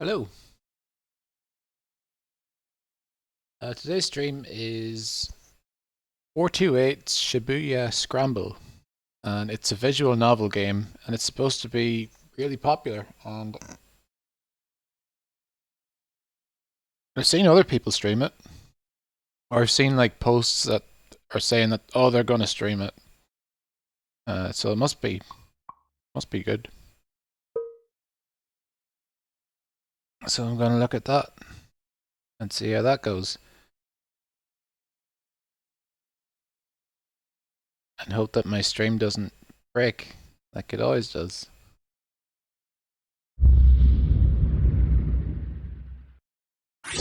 Hello. Today's stream is 428 Shibuya Scramble, and it's a visual novel game, and it's supposed to be really popular. And I've seen other people stream it, or I've seen like posts that are saying that they're going to stream it. So it must be good. So I'm going to look at that and see how that goes, and hope that my stream doesn't break like it always does. I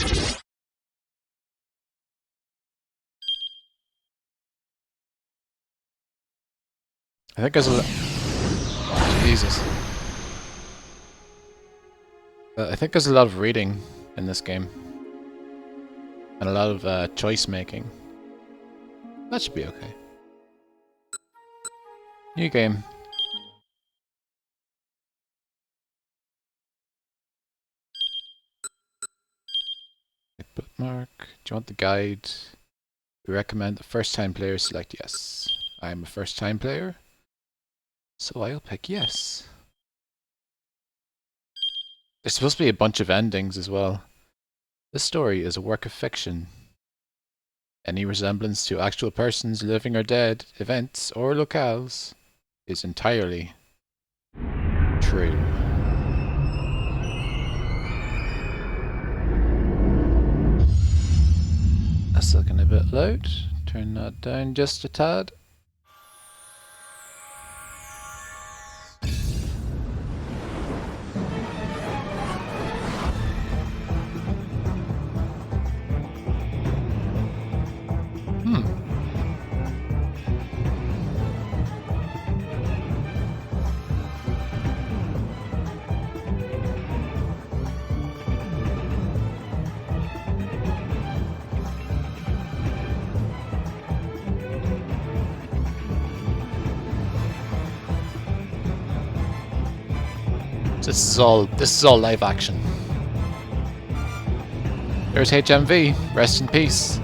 think there's a Jesus. I think there's a lot of reading in this game, and a lot of choice making. That should be okay. New game. Bookmark. Do you want the guide? We recommend the first time player select yes. I'm a first time player, so I'll pick yes. There's supposed to be a bunch of endings as well. This story is a work of fiction. Any resemblance to actual persons, living or dead, events or locales is entirely true. That's looking a bit loud. Turn that down just a tad. This is all live action. There's HMV. Rest in peace.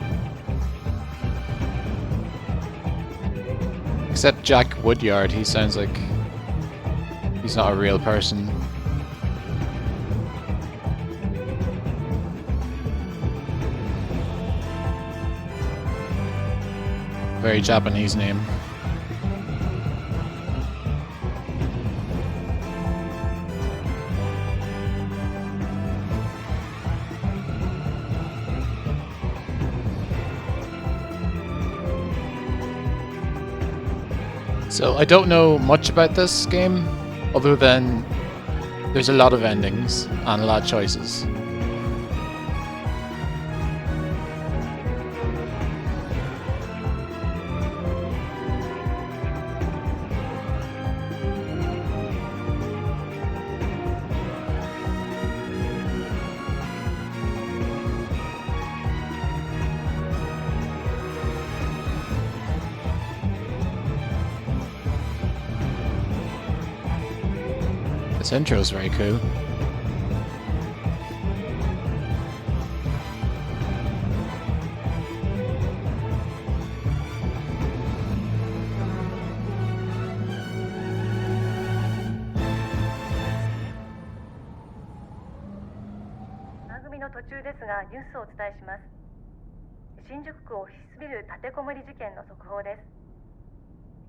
Except Jack Woodyard, he sounds like he's not a real person. Very Japanese name. So I don't know much about this game, other than there's a lot of endings and a lot of choices. This intro is very cool.新宿区オフィスビル立てこもり事件の速報です。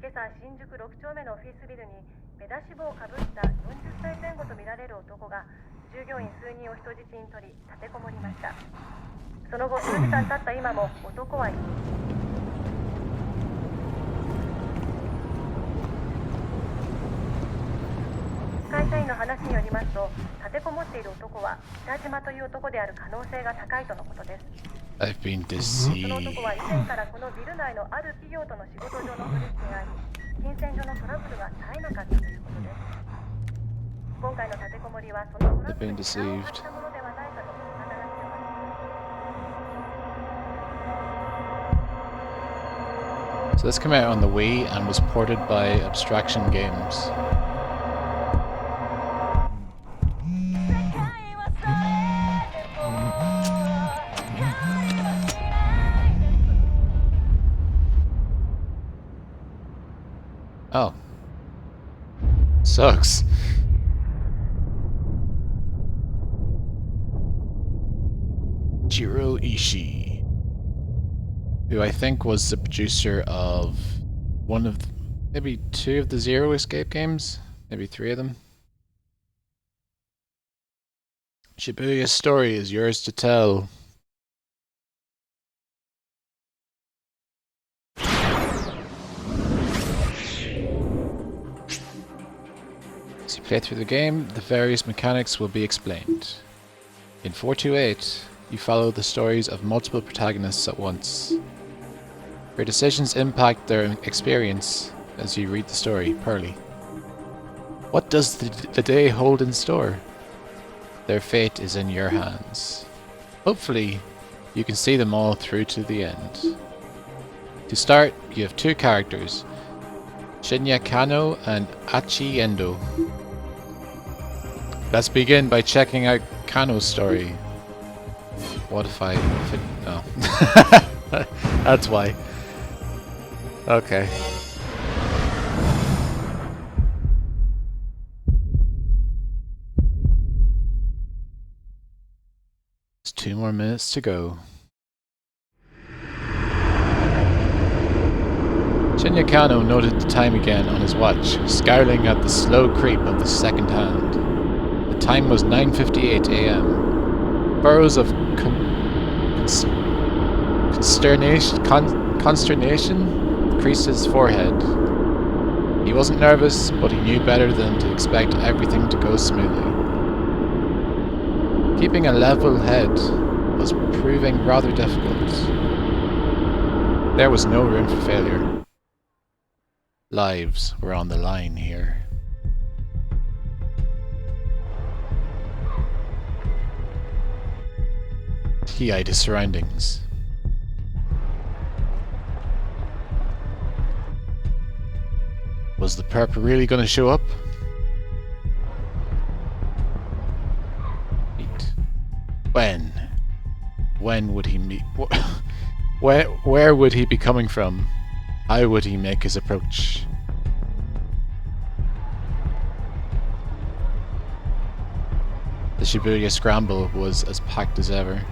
今朝新宿6丁目のオフィスビルに目出し帽をかぶった40歳前後とみられる男が従業員数人を人質に取り立てこもりました。その後数時間経った今も男は会社員の話によりますと、立てこもっている男は北島という男である可能性が高いとのことです。I've been deceived. その男は以前からこのビル内のある企業との仕事上の取引があり、金銭上のトラブルが絶えなかったということです。今回の立てこもりはそのトラブルに蓋を開けたものではないかと見方が強まります。So this came out on the Wii and was ported by Abstraction Games. sucks. Jiro Ishii, who I think was the producer of one of maybe 2 of the Zero Escape games, maybe 3 of them. Shibuya's story is yours to tell. As you play through the game, the various mechanics will be explained. In 428, you follow the stories of multiple protagonists at once. Your decisions impact their experience as you read the story, Pearly. What does the day hold in store? Their fate is in your hands. Hopefully, you can see them all through to the end. To start, you have 2 characters, Shinya Kano and Achi Endo. Let's begin by checking out Kano's story. What if I... no. That's why. Okay. There's 2 more minutes to go. Shinya Kano noted the time again on his watch, scowling at the slow creep of the second hand. The time was 9:58 a.m. Furrows of consternation creased his forehead. He wasn't nervous, but he knew better than to expect everything to go smoothly. Keeping a level head was proving rather difficult. There was no room for failure. Lives were on the line here. He eyed his surroundings. Was the perp really gonna show up? When? When would he meet? Where would he be coming from? How would he make his approach? The Shibuya Scramble was as packed as ever.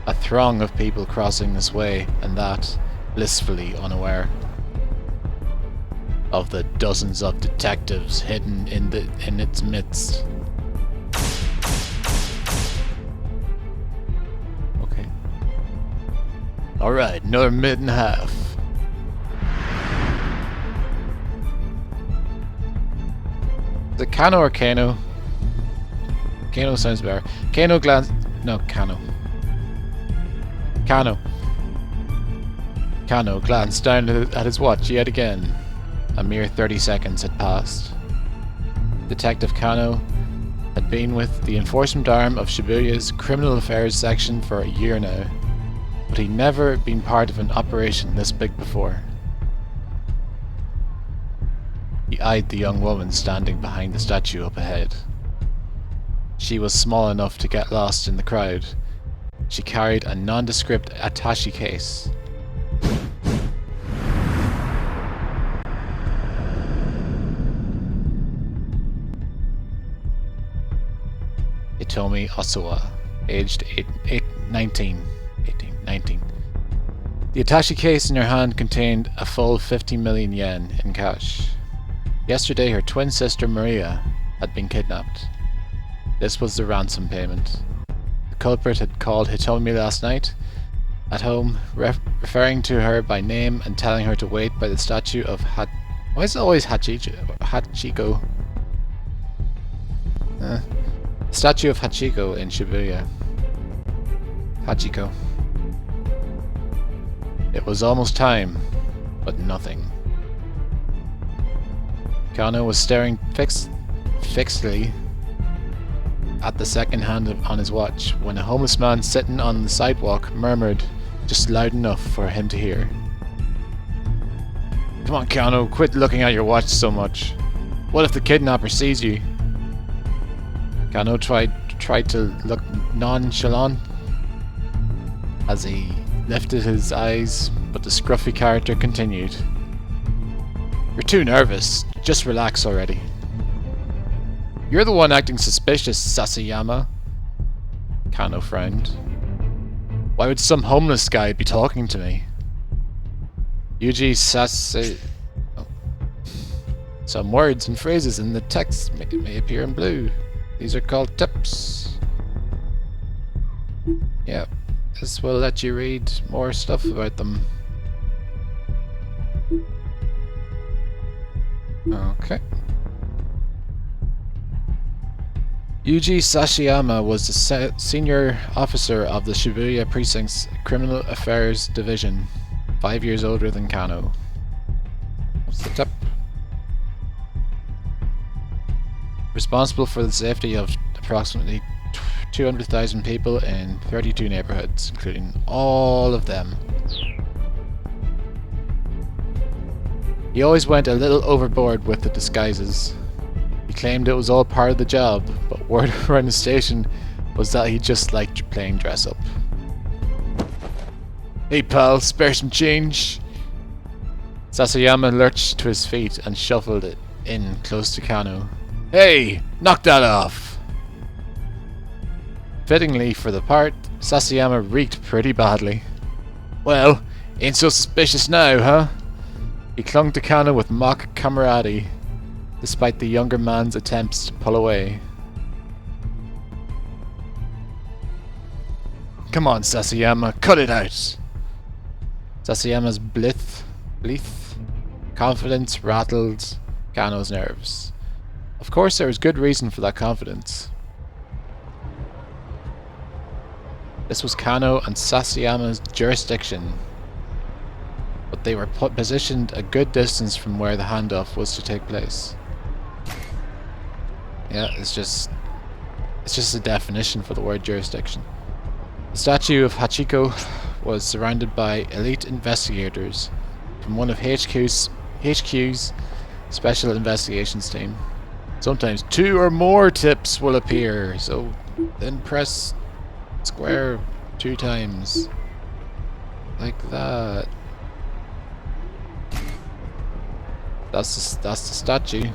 A throng of people crossing this way and that, blissfully unaware of the dozens of detectives hidden in its midst. Okay. Alright, another minute and a half. Is it Kano or Kano? Kano sounds better. Kano glanced... No, Kano. Kano. Kano glanced down at his watch yet again. A mere 30 seconds had passed. Detective Kano had been with the enforcement arm of Shibuya's criminal affairs section for a year now, but he'd never been part of an operation this big before. He eyed the young woman standing behind the statue up ahead. She was small enough to get lost in the crowd. She carried a nondescript attaché case. Hitomi Osawa, aged 19. The attaché case in her hand contained a full 50 million yen in cash. Yesterday her twin sister Maria had been kidnapped. This was the ransom payment. The culprit had called Hitomi last night at home, referring to her by name and telling her to wait by the statue of Why is it always Hachiko? Statue of Hachiko in Shibuya. Hachiko. It was almost time, but nothing. Kano was staring fixedly at the second hand on his watch when a homeless man sitting on the sidewalk murmured just loud enough for him to hear. Come on, Kano, quit looking at your watch so much. What if the kidnapper sees you? Kano tried to look nonchalant as he lifted his eyes, but the scruffy character continued. You're too nervous. Just relax already. You're the one acting suspicious, Sasayama. Kano frowned. Why would some homeless guy be talking to me? Yuji Sase... Oh. Some words and phrases in the text may appear in blue. These are called tips. Yeah, this will let you read more stuff about them. Okay. Yuji Sashiyama was the senior officer of the Shibuya Precinct's Criminal Affairs Division, 5 years older than Kano. What's the tip? Responsible for the safety of approximately 200,000 people in 32 neighborhoods, including all of them. He always went a little overboard with the disguises. He claimed it was all part of the job, but word around the station was that he just liked playing dress up. Hey pal, spare some change? Sasayama lurched to his feet and shuffled it in close to Kano. Hey, knock that off! Fittingly for the part, Sasayama reeked pretty badly. Well, ain't so suspicious now, huh? He clung to Kano with mock camaraderie, despite the younger man's attempts to pull away. Come on, Sasayama, cut it out! Sasayama's blithe confidence rattled Kano's nerves. Of course, there was good reason for that confidence. This was Kano and Sasayama's jurisdiction, but they were positioned a good distance from where the handoff was to take place. Yeah, it's just a definition for the word jurisdiction. The statue of Hachiko was surrounded by elite investigators from one of HQ's special investigations team. Sometimes 2 or more tips will appear, so then press square 2 times. Like that. That's the statue.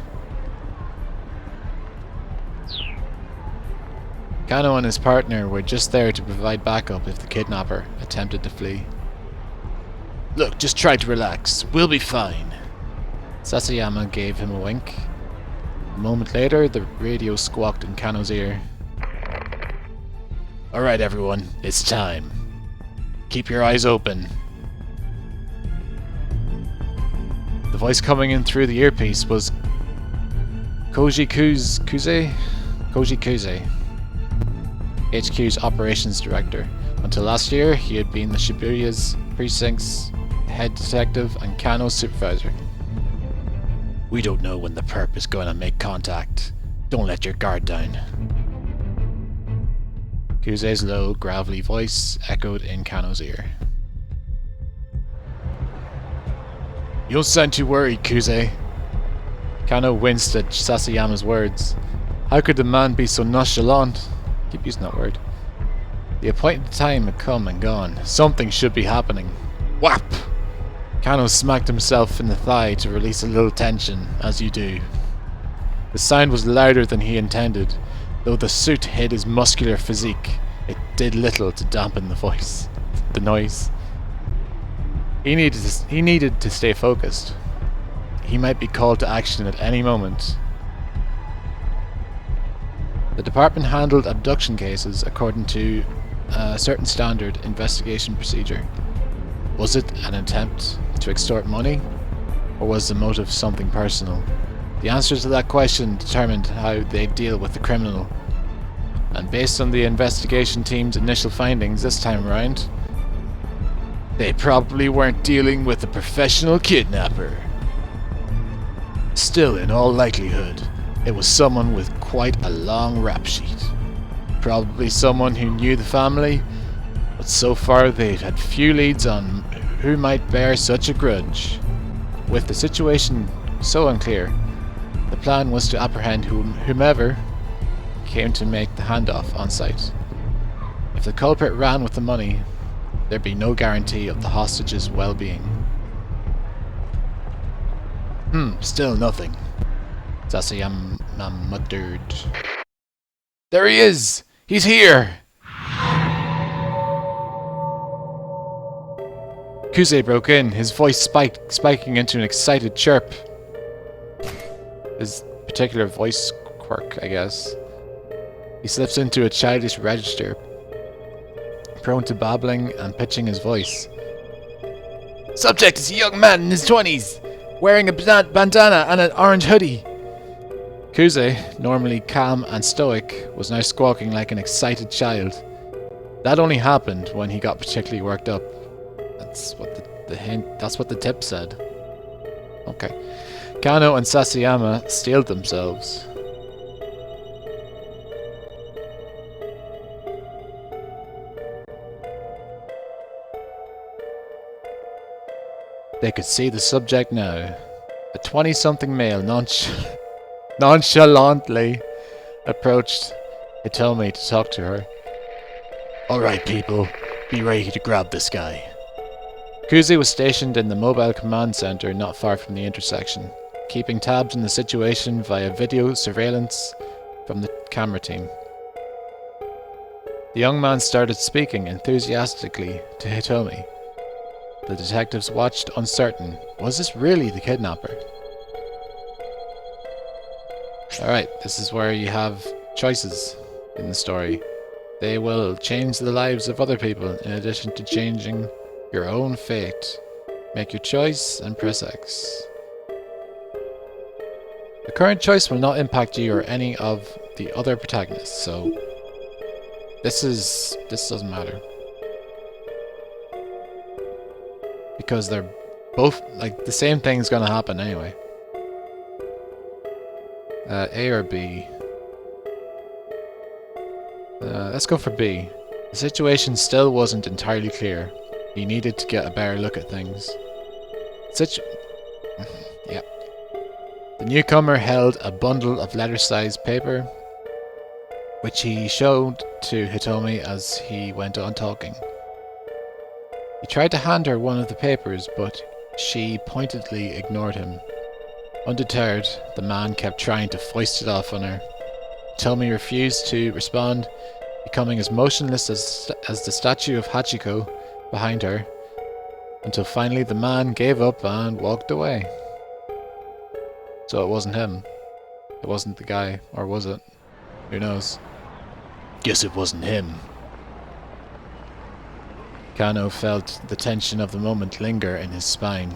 Kano and his partner were just there to provide backup if the kidnapper attempted to flee. Look, just try to relax. We'll be fine. Sasayama gave him a wink. A moment later, the radio squawked in Kano's ear. Alright everyone, it's time. Keep your eyes open. The voice coming in through the earpiece was Koji Kuze, HQ's operations director. Until last year, he had been the Shibuya's precinct's head detective and Kano's supervisor. We don't know when the perp is going to make contact. Don't let your guard down. Kuze's low, gravelly voice echoed in Kano's ear. You don't sound too worried, Kuze. Kano winced at Sasayama's words. How could the man be so nonchalant? Keep using that word. The appointed time had come and gone. Something should be happening. Whap! Kano smacked himself in the thigh to release a little tension, as you do. The sound was louder than he intended. Though the suit hid his muscular physique, it did little to dampen the noise. He needed to stay focused. He might be called to action at any moment. The department handled abduction cases according to a certain standard investigation procedure. Was it an attempt to extort money, or was the motive something personal? The answer to that question determined how they deal with the criminal. And based on the investigation team's initial findings this time around, they probably weren't dealing with a professional kidnapper. Still, in all likelihood, it was someone with quite a long rap sheet. Probably someone who knew the family, but so far they'd had few leads on who might bear such a grudge. With the situation so unclear, the plan was to apprehend whomever came to make the handoff on site. If the culprit ran with the money, there'd be no guarantee of the hostage's well-being. Still nothing. Sasayama man muttered. There he is! He's here! Kuze broke in, his voice spiking into an excited chirp. His particular voice quirk, I guess. He slips into a childish register, prone to babbling and pitching his voice. Subject is a young man in his 20s, wearing a bandana and an orange hoodie. Kuze, normally calm and stoic, was now squawking like an excited child. That only happened when he got particularly worked up. That's what that's what the tip said. Okay. Kano and Sasayama steeled themselves. They could see the subject now. A 20-something male nonchalantly approached Hitomi to talk to her. Alright people, be ready to grab this guy. Kuze was stationed in the mobile command center not far from the intersection, keeping tabs on the situation via video surveillance from the camera team. The young man started speaking enthusiastically to Hitomi. The detectives watched uncertain. Was this really the kidnapper? Alright, this is where you have choices in the story. They will change the lives of other people in addition to changing your own fate. Make your choice and press X. The current choice will not impact you or any of the other protagonists, so this doesn't matter. Because they're both, like, the same thing's gonna happen anyway. A or B? Let's go for B. The situation still wasn't entirely clear. He needed to get a better look at things. Yeah. The newcomer held a bundle of letter-sized paper, which he showed to Hitomi as he went on talking. He tried to hand her one of the papers, but she pointedly ignored him. Undeterred, the man kept trying to foist it off on her. Hitomi refused to respond, becoming as motionless as the statue of Hachiko behind her, until finally the man gave up and walked away. So it wasn't him. It wasn't the guy, or was it? Who knows? Guess it wasn't him. Kano felt the tension of the moment linger in his spine.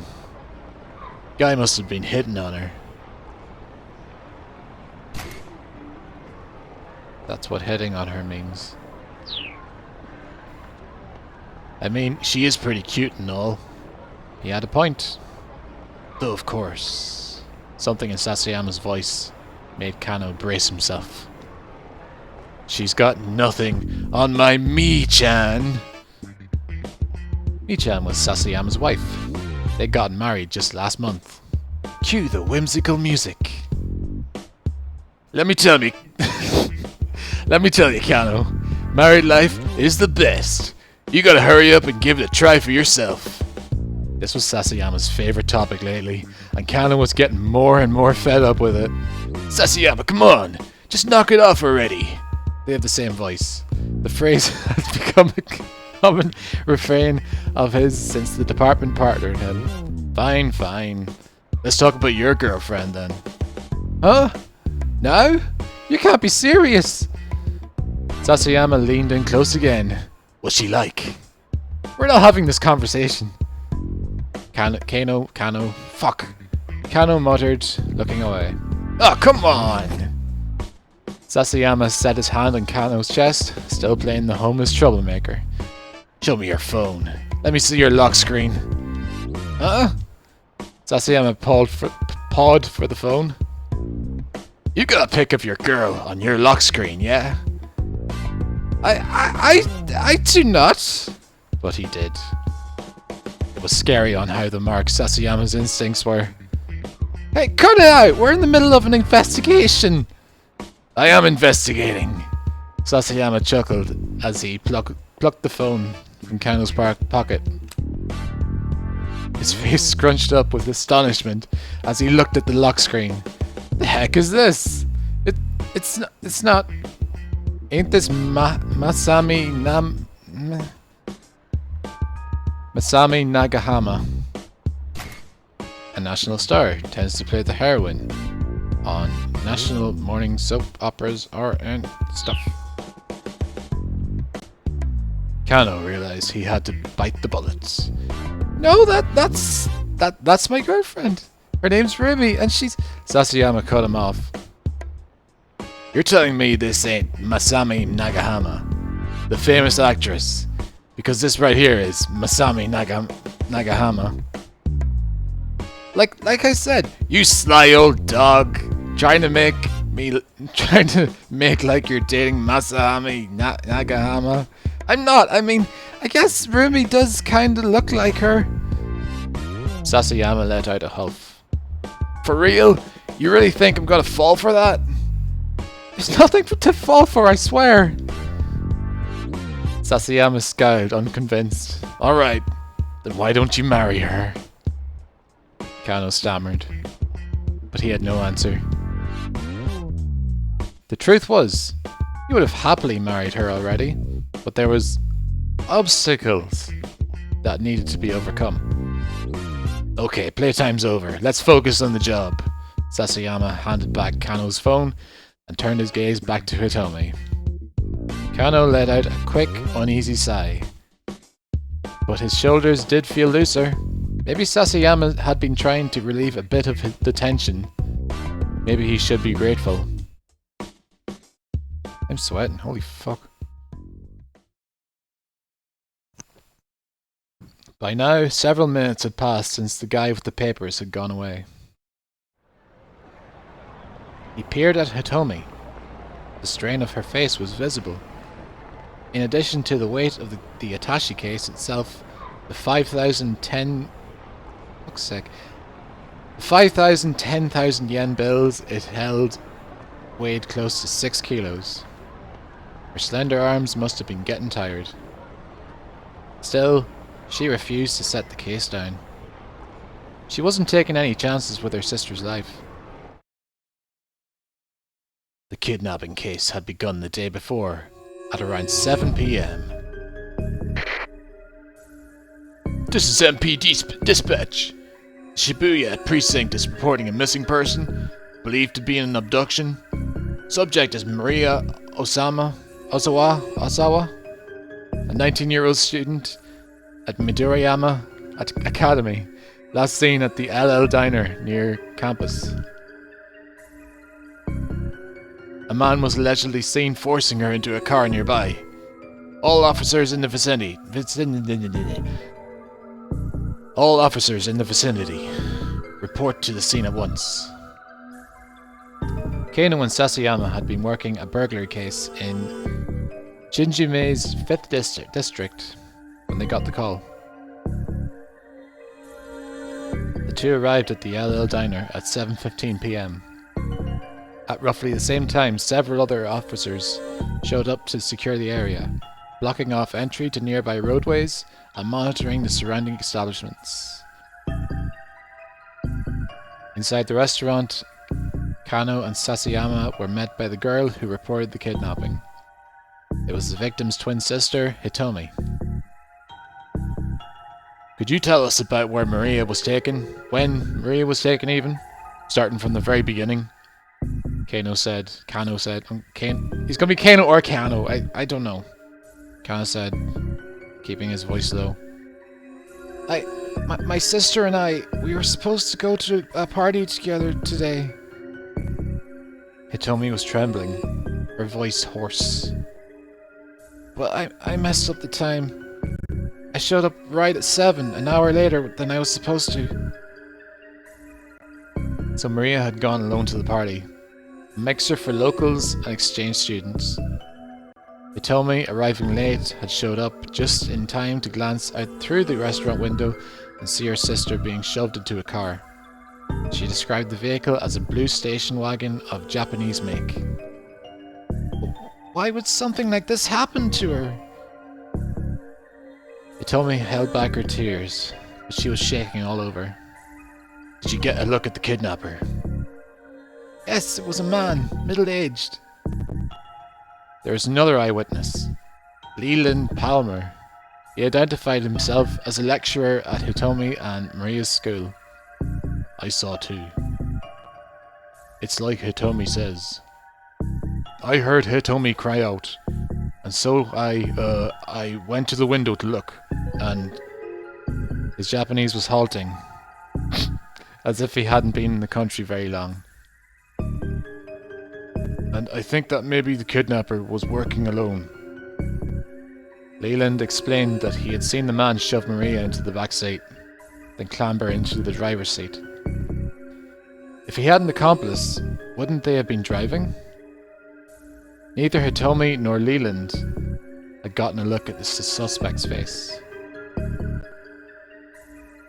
Guy must have been hitting on her. That's what hitting on her means. I mean, she is pretty cute and all. He had a point. Though, of course, something in Sasayama's voice made Kano brace himself. She's got nothing on my Mi-chan. Mi-chan was Sasayama's wife. They'd gotten married just last month. Cue the whimsical music. Let me tell you, Kano, married life is the best. You gotta hurry up and give it a try for yourself. This was Sasayama's favorite topic lately, and Kano was getting more and more fed up with it. Sasayama, come on, just knock it off already. They have the same voice. The phrase has become a common refrain of his since the department partnered him. Fine, fine. Let's talk about your girlfriend then. Huh? Now? You can't be serious. Sasayama leaned in close again. What's she like? We're not having this conversation. Kano, fuck. Kano muttered, looking away. Oh, come on! Sasayama set his hand on Kano's chest, still playing the homeless troublemaker. Show me your phone. Let me see your lock screen. Huh? Sasayama pawed for the phone. You got a pic of your girl on your lock screen, yeah? I do not. But he did. It was scary on how the mark Sasayama's instincts were. Hey, cut it out! We're in the middle of an investigation! I am investigating. Sasayama chuckled as he plucked the phone from Kano's pocket. His face scrunched up with astonishment as he looked at the lock screen. The heck is this? It's not. It's not. Ain't this Masami Nagahama, a national star, tends to play the heroine on national morning soap operas and stuff. Kano realized he had to bite the bullets. No, that's my girlfriend. Her name's Ruby, and she's... Sasayama cut him off. You're telling me this ain't Masami Nagahama, the famous actress, because this right here is Masami Nagahama. Like I said, you sly old dog, trying to make like you're dating Masami Nagahama. I'm not. I mean, I guess Rumi does kind of look like her. Sasayama let out a huff. For real? You really think I'm gonna fall for that? There's nothing to fall for, I swear. Sasayama scowled, unconvinced. Alright, then why don't you marry her? Kano stammered, but he had no answer. The truth was, he would have happily married her already, but there was obstacles that needed to be overcome. Okay, playtime's over. Let's focus on the job. Sasayama handed back Kano's phone and turned his gaze back to Hitomi. Kano let out a quick, uneasy sigh, but his shoulders did feel looser. Maybe Sasayama had been trying to relieve a bit of the tension. Maybe he should be grateful. I'm sweating, holy fuck. By now, several minutes had passed since the guy with the papers had gone away. He peered at Hitomi. The strain of her face was visible. In addition to the weight of the attaché case itself, the 5,010 10,000 yen bills it held weighed close to 6 kilos. Her slender arms must have been getting tired. Still, she refused to set the case down. She wasn't taking any chances with her sister's life. The kidnapping case had begun the day before, at around 7 p.m. This is MP Dispatch. Shibuya Precinct is reporting a missing person, believed to be in an abduction. Subject is Maria Osawa, a 19-year-old student at Midoriyama Academy, last seen at the LL Diner near campus. A man was allegedly seen forcing her into a car nearby. All officers in the vicinity. Report to the scene at once. Kano and Sasayama had been working a burglary case in Jinjumei's 5th district when they got the call. The two arrived at the LL Diner at 7:15 p.m. At roughly the same time, several other officers showed up to secure the area, blocking off entry to nearby roadways and monitoring the surrounding establishments. Inside the restaurant, Kano and Sasayama were met by the girl who reported the kidnapping. It was the victim's twin sister, Hitomi. Could you tell us about where Maria was taken? When Maria was taken even? Starting from the very beginning? Kano said. He's gonna be Kano or Kano. I don't know. Kano said, keeping his voice low. My sister and I, we were supposed to go to a party together today. Hitomi was trembling, her voice hoarse. But I messed up the time. I showed up right at 7, an hour later than I was supposed to. So Maria had gone alone to the party. A mixer for locals and exchange students. Hitomi, arriving late, had showed up just in time to glance out through the restaurant window and see her sister being shoved into a car. She described the vehicle as a blue station wagon of Japanese make. Why would something like this happen to her? Hitomi held back her tears, but she was shaking all over. Did you get a look at the kidnapper? Yes, it was a man, middle-aged. There was another eyewitness, Leland Palmer. He identified himself as a lecturer at Hitomi and Maria's school. I saw too. It's like Hitomi says. I heard Hitomi cry out, and so I went to the window to look, and his Japanese was halting, as if he hadn't been in the country very long. And I think that maybe the kidnapper was working alone. Leland explained that he had seen the man shove Maria into the back seat, then clamber into the driver's seat. If he had an accomplice, wouldn't they have been driving? Neither Hitomi nor Leland had gotten a look at the suspect's face.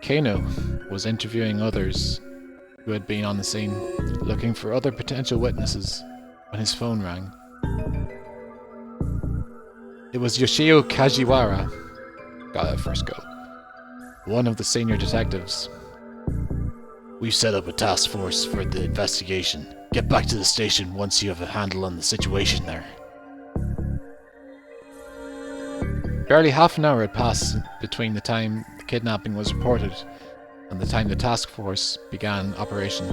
Kano was interviewing others who had been on the scene, looking for other potential witnesses, when his phone rang. It was Yoshio Kajiwara. Got it first go. One of the senior detectives. We've set up a task force for the investigation. Get back to the station once you have a handle on the situation there. Barely half an hour had passed between the time the kidnapping was reported and the time the task force began operation.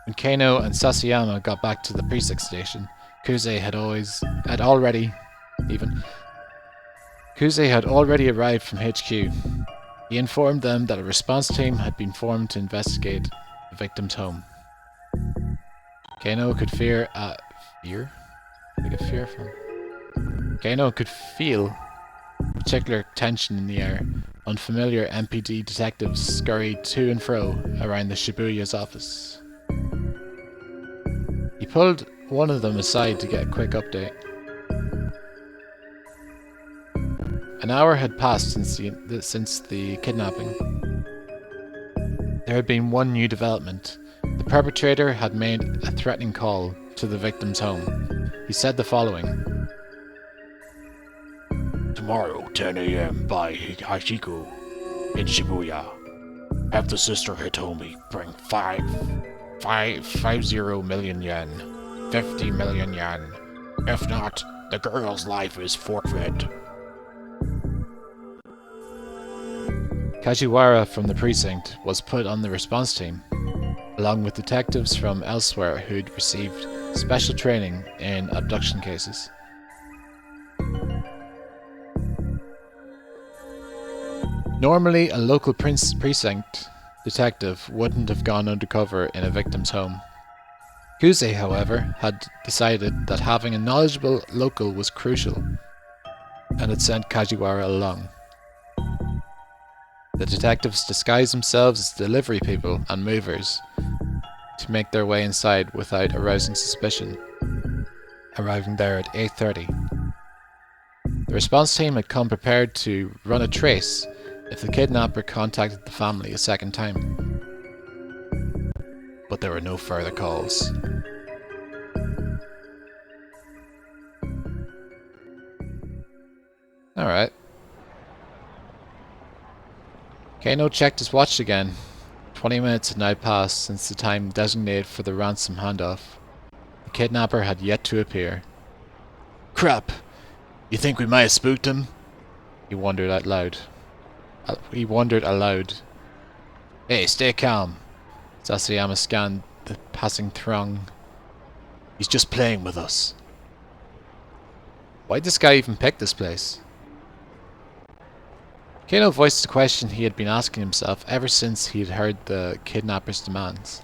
When Kano and Sasayama got back to the precinct station, Kuze had already arrived from HQ. He informed them that a response team had been formed to investigate the victim's home. Kano could feel particular tension in the air. Unfamiliar MPD detectives scurried to and fro around the Shibuya's office. He pulled one of them aside to get a quick update. An hour had passed since the kidnapping. There had been one new development. The perpetrator had made a threatening call to the victim's home. He said the following. Tomorrow, 10 a.m. by Hachiko in Shibuya. Have the sister Hitomi bring 50 million yen. 50 million yen. If not, the girl's life is forfeit. Kajiwara from the precinct was put on the response team, along with detectives from elsewhere who'd received special training in abduction cases. Normally, a local precinct detective wouldn't have gone undercover in a victim's home. Kuze, however, had decided that having a knowledgeable local was crucial, and had sent Kajiwara along. The detectives disguised themselves as delivery people and movers to make their way inside without arousing suspicion, arriving there at 8:30. The response team had come prepared to run a trace if the kidnapper contacted the family a second time. But there were no further calls. Alright. Kano checked his watch again. 20 minutes had now passed since the time designated for the ransom handoff. The kidnapper had yet to appear. Crap! You think we might have spooked him? He wondered aloud. Hey, stay calm. Sasayama scanned the passing throng. He's just playing with us. Why'd this guy even pick this place? Kano voiced a question he had been asking himself ever since he had heard the kidnapper's demands.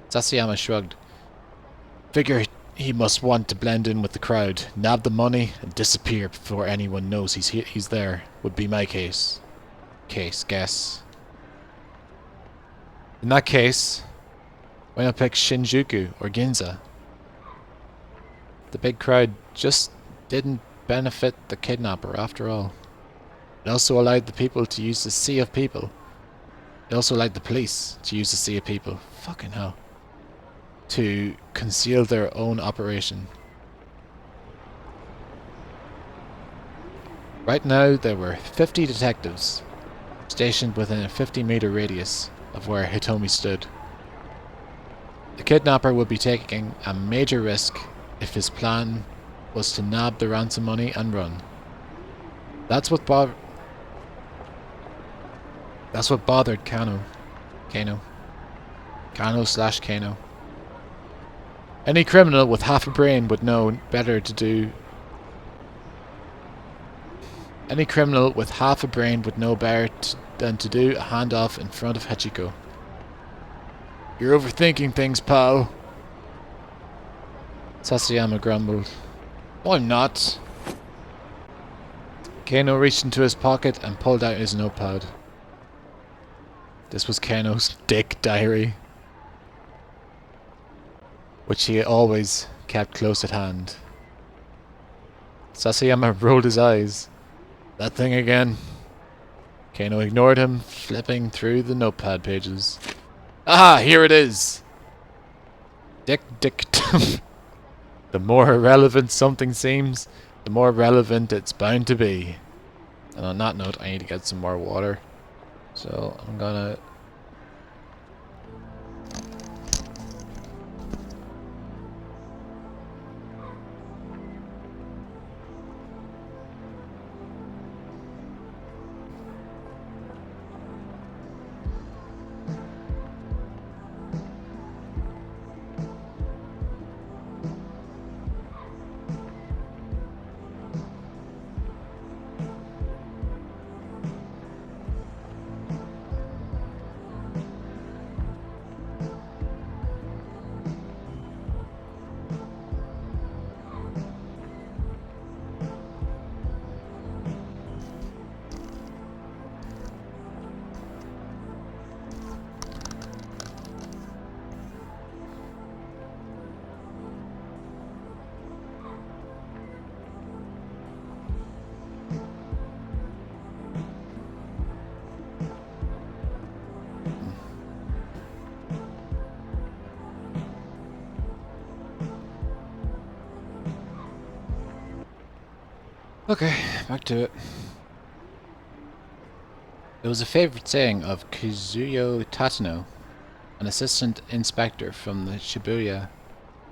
Sasayama shrugged. Figure he must want to blend in with the crowd, nab the money, and disappear before anyone knows he's there, would be my guess. In that case, why not pick Shinjuku or Ginza? The big crowd just didn't benefit the kidnapper after all. It also allowed the people to use the sea of people. It also allowed the police to use the sea of people. Fucking hell. To conceal their own operation. Right now there were 50 detectives stationed within a 50-meter radius of where Hitomi stood. The kidnapper would be taking a major risk if his plan was to nab the ransom money and run. That's what bothered Kano. Kano/Kano. Any criminal with half a brain would know better to do. Any criminal with half a brain would know better than to do a handoff in front of Hachiko. You're overthinking things, pal. Sasayama grumbled. Oh, I'm not. Kano reached into his pocket and pulled out his notepad. This was Kano's dick diary, which he always kept close at hand. Sasayama rolled his eyes. That thing again? Kano ignored him, flipping through the notepad pages. Ah, here it is! Dick. The more irrelevant something seems, the more relevant it's bound to be. And on that note, I need to get some more water. So I'm gonna... Okay, back to it. It was a favourite saying of Kazuyo Tatano, an assistant inspector from the Shibuya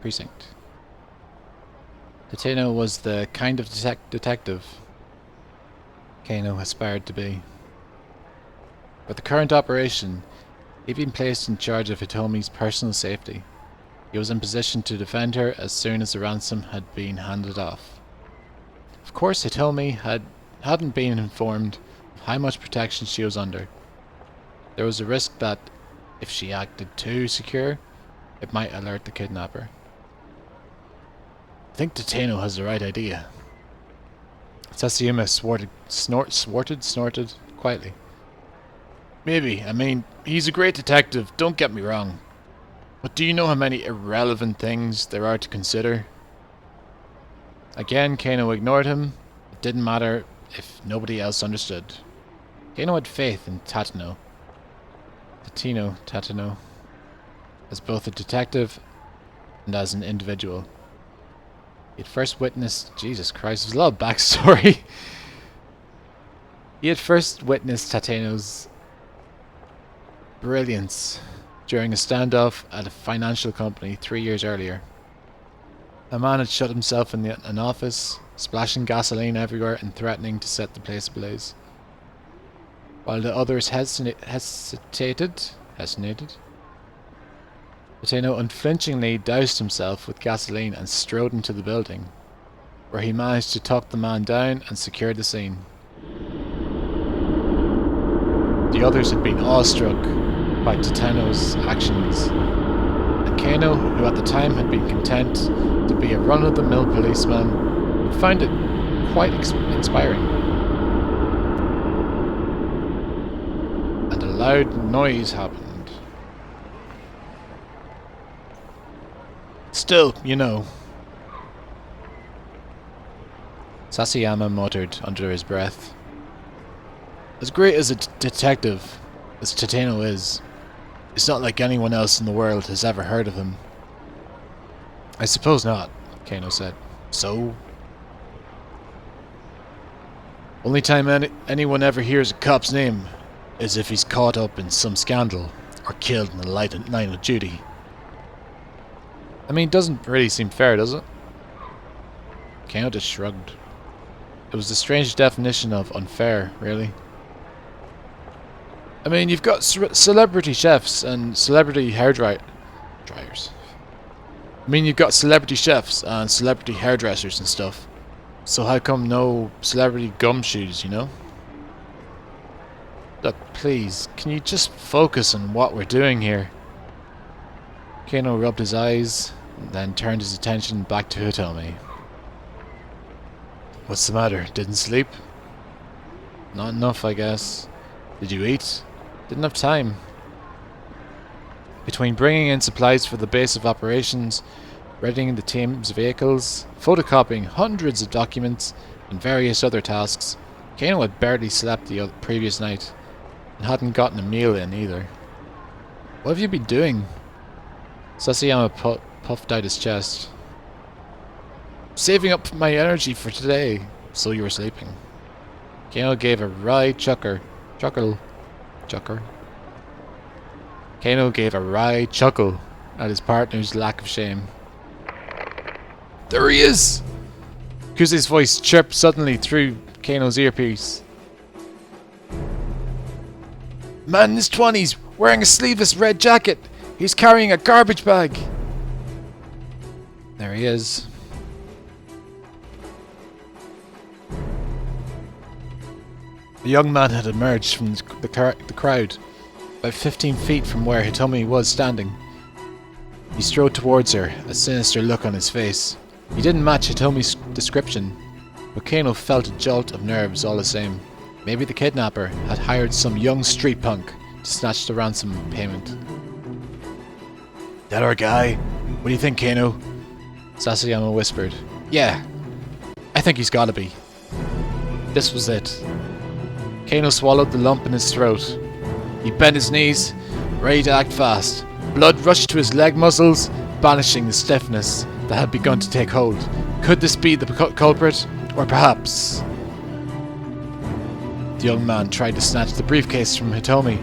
precinct. Tatano was the kind of detective Kano aspired to be. With the current operation, he'd been placed in charge of Hitomi's personal safety. He was in position to defend her as soon as the ransom had been handed off. Of course, Hitomi hadn't been informed of how much protection she was under. There was a risk that, if she acted too secure, it might alert the kidnapper. I think Tatano has the right idea. Sasayama snorted quietly. Maybe. I mean, he's a great detective, don't get me wrong. But do you know how many irrelevant things there are to consider? Again, Kano ignored him. It didn't matter if nobody else understood. Kano had faith in Tatano, as both a detective and as an individual. He'd first witnessed... Jesus Christ, there's a lot of backstory. He had first witnessed Tatano's brilliance during a standoff at a financial company 3 years earlier. A man had shut himself in an office, splashing gasoline everywhere and threatening to set the place ablaze. While the others hesitated, Tatano unflinchingly doused himself with gasoline and strode into the building, where he managed to talk the man down and secure the scene. The others had been awestruck by Tatano's actions, and Kano, who at the time had been content to be a run-of-the-mill policeman, found it quite inspiring. And a loud noise happened. Still, you know. Sasayama muttered under his breath. As great as a detective as Tatano is, it's not like anyone else in the world has ever heard of him. I suppose not, Kano said. So? Only time anyone ever hears a cop's name is if he's caught up in some scandal or killed in the line of duty. I mean, it doesn't really seem fair, does it? Kano just shrugged. It was a strange definition of unfair, really. I mean, you've got celebrity chefs and celebrity hairdryers. I mean, you've got celebrity chefs and celebrity hairdressers and stuff. So how come no celebrity gumshoes, you know? Look, please, can you just focus on what we're doing here? Kano rubbed his eyes, and then turned his attention back to Hitomi. What's the matter? Didn't sleep? Not enough, I guess. Did you eat? Didn't have time. Between bringing in supplies for the base of operations, readying the team's vehicles, photocopying hundreds of documents, and various other tasks, Kano had barely slept the previous night, and hadn't gotten a meal in either. What have you been doing? Sasayama puffed out his chest. Saving up my energy for today, so you were sleeping. Kano gave a wry chuckle. Kano gave a wry chuckle at his partner's lack of shame. There he is! Kuze's voice chirped suddenly through Kano's earpiece. Man in his 20s, wearing a sleeveless red jacket. He's carrying a garbage bag. There he is. A young man had emerged from the crowd, about 15 feet from where Hitomi was standing. He strode towards her, a sinister look on his face. He didn't match Hitomi's description, but Kano felt a jolt of nerves all the same. Maybe the kidnapper had hired some young street punk to snatch the ransom payment. That our guy? What do you think, Kano? Sasayama whispered. Yeah, I think he's gotta be. This was it. Kano swallowed the lump in his throat. He bent his knees, ready to act fast. Blood rushed to his leg muscles, banishing the stiffness that had begun to take hold. Could this be the culprit? Or perhaps... The young man tried to snatch the briefcase from Hitomi,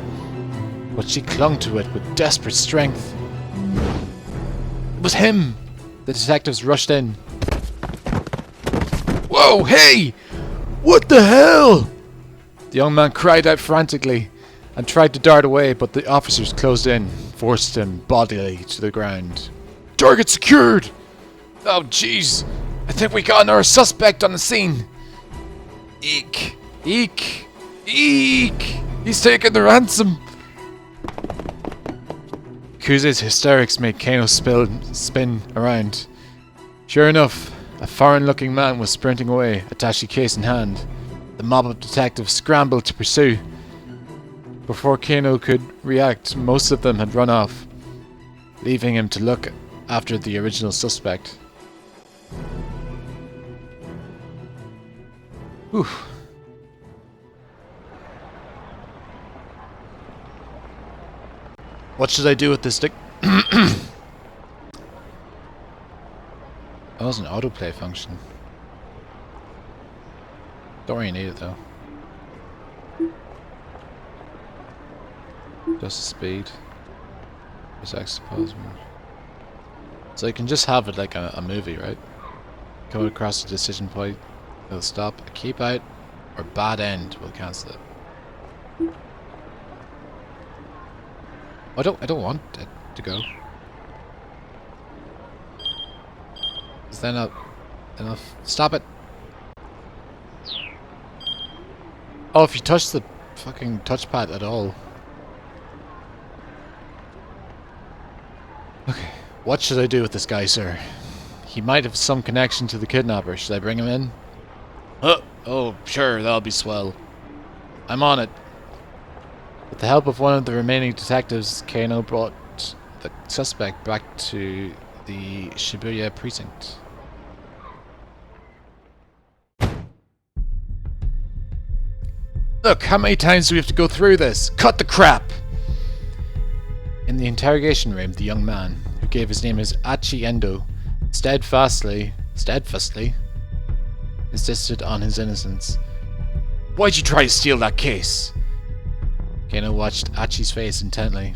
but she clung to it with desperate strength. It was him! The detectives rushed in. Whoa, hey! What the hell? The young man cried out frantically and tried to dart away, but the officers closed in, forced him bodily to the ground. Target secured! Oh jeez, I think we got another suspect on the scene. Eek! Eek! Eek! He's taking the ransom! Kuze's hysterics made Kano spin around. Sure enough, a foreign-looking man was sprinting away, attaché case in hand. The mob of detectives scrambled to pursue. Before Kano could react, most of them had run off, leaving him to look after the original suspect. Whew. What should I do with this stick? That was an autoplay function. Don't really need it though. Just speed. Just X pause mode. So you can just have it like a movie, right? Come across a decision point, it'll stop. A keep out or bad end will cancel it. I don't want it to go. Is that not enough? Stop it! Oh, if you touch the fucking touchpad at all. Okay, what should I do with this guy, sir? He might have some connection to the kidnapper. Should I bring him in? Oh, sure, that'll be swell. I'm on it. With the help of one of the remaining detectives, Kano brought the suspect back to the Shibuya precinct. Look, how many times do we have to go through this? Cut the crap! In the interrogation room, the young man, who gave his name as Achi Endo, steadfastly insisted on his innocence. Why'd you try to steal that case? Kano watched Achi's face intently.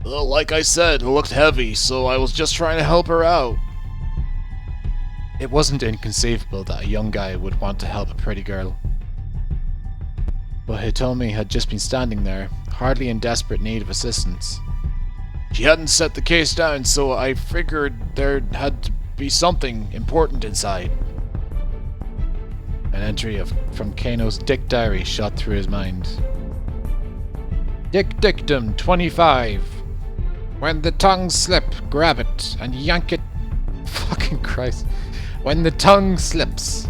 Well, like I said, it looked heavy, so I was just trying to help her out. It wasn't inconceivable that a young guy would want to help a pretty girl. But Hitomi had just been standing there, hardly in desperate need of assistance. She hadn't set the case down, so I figured there had to be something important inside. An entry from Kano's Dick Diary shot through his mind. Dick Dictum 25. When the tongue slip, grab it and yank it. Fucking Christ. When the tongue slips,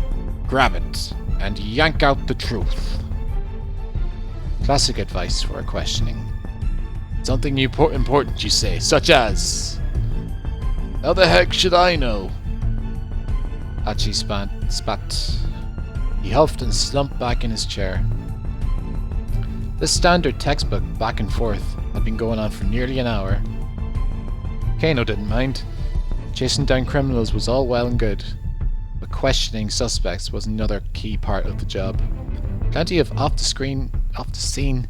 grab it and yank out the truth. Classic advice for a questioning. Something important, you say, such as, how the heck should I know? Hachi spat. He huffed and slumped back in his chair. This standard textbook back and forth had been going on for nearly an hour. Kano didn't mind. Chasing down criminals was all well and good, but questioning suspects was another key part of the job. Plenty of off-the-scene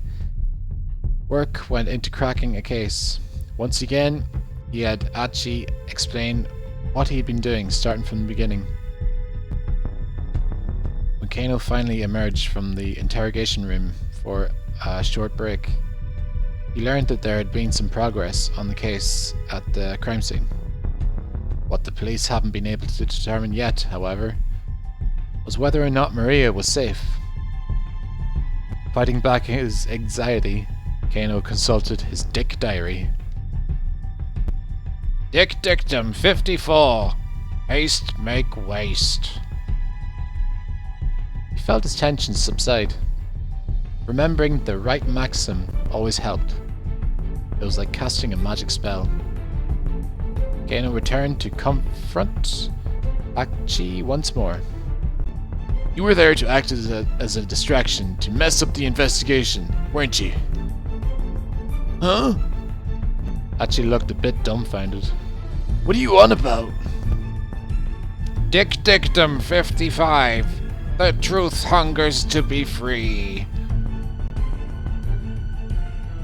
work went into cracking a case. Once again, he had Hachi explain what he'd been doing, starting from the beginning. When Kano finally emerged from the interrogation room for a short break, he learned that there had been some progress on the case at the crime scene. What the police haven't been able to determine yet, however, was whether or not Maria was safe. Fighting back his anxiety, Kano consulted his Dick Diary. Dick Dictum 54. Haste make waste. He felt his tension subside. Remembering the right maxim always helped. It was like casting a magic spell. Kano returned to confront Hachi once more. You were there to act as a distraction, to mess up the investigation, weren't you? Huh? Hachi looked a bit dumbfounded. What are you on about? Dick Dictum 55. The truth hungers to be free.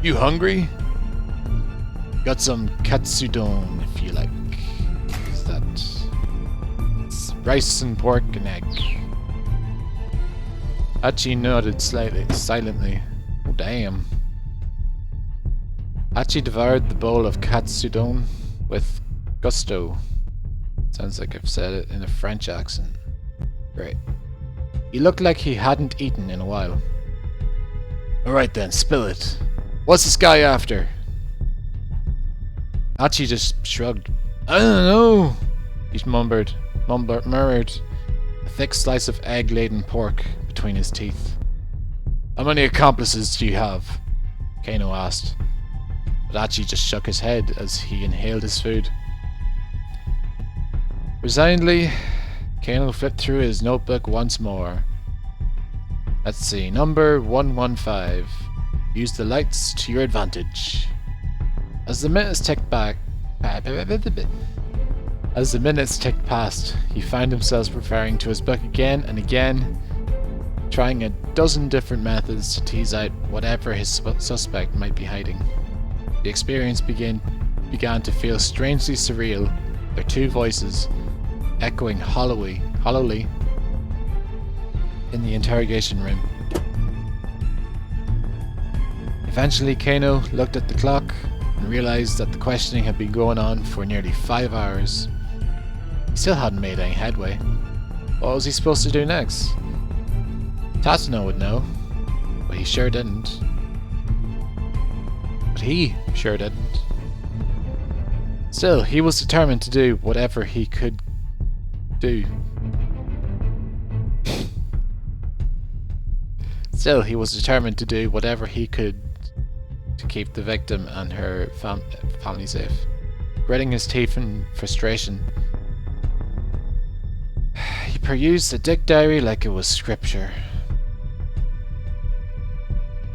You hungry? Got some katsudon if you like. Is that? It's rice and pork and egg. Hachi nodded silently. Oh damn. Hachi devoured the bowl of katsudon with gusto. Sounds like I've said it in a French accent. Great. He looked like he hadn't eaten in a while. Alright then, spill it. What's this guy after? Hachi just shrugged. I don't know. He murmured. A thick slice of egg-laden pork between his teeth. How many accomplices do you have? Kano asked. But Hachi just shook his head as he inhaled his food. Resignedly, Kano flipped through his notebook once more. Let's see, number 115. Use the lights to your advantage. As the minutes ticked past, he found himself referring to his book again and again, trying a dozen different methods to tease out whatever his suspect might be hiding. The experience began to feel strangely surreal, their two voices echoing hollowly in the interrogation room. Eventually, Kano looked at the clock and realized that the questioning had been going on for nearly 5 hours. He still hadn't made any headway. What was he supposed to do next? Tatsuno would know, but he sure didn't. Still, he was determined to do whatever he could do. To keep the victim and her family safe. Gritting his teeth in frustration, he perused the Dick Diary like it was scripture.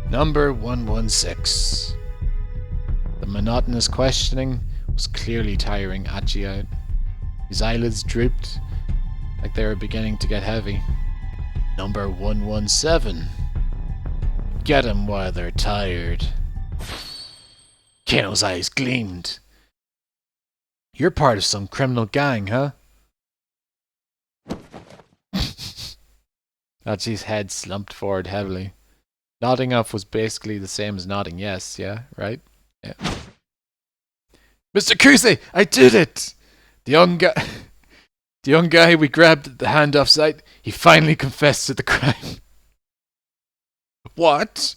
Number 116. The monotonous questioning was clearly tiring Hachi out. His eyelids drooped like they were beginning to get heavy. Number 117. Get 'em while they're tired. Kano's eyes gleamed. You're part of some criminal gang, huh? Achi's head slumped forward heavily. Nodding off was basically the same as nodding yes, yeah, right? Yeah. Mr. Kuse, I did it! The young guy we grabbed at the handoff site, he finally confessed to the crime. What?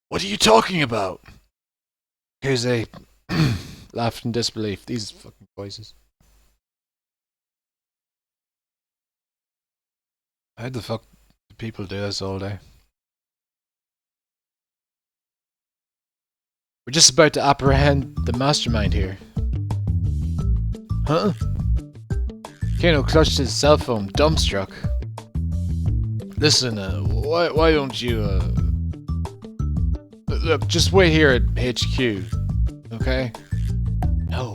What are you talking about? Kuse laughed in disbelief. These fucking voices. How the fuck do people do this all day? We're just about to apprehend the mastermind here. Huh? Kano clutched his cell phone, dumbstruck. Listen, why don't you, look, just wait here at HQ, okay? No,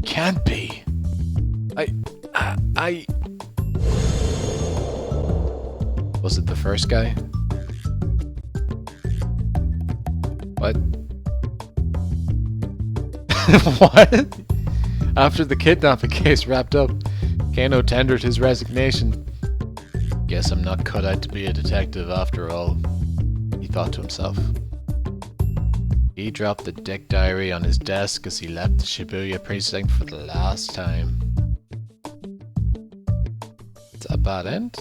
can't be. I... Was it the first guy? What? What? After the kidnapping case wrapped up, Kano tendered his resignation. Guess I'm not cut out to be a detective after all, he thought to himself. He dropped the dick diary on his desk as he left the Shibuya precinct for the last time. It's a bad end?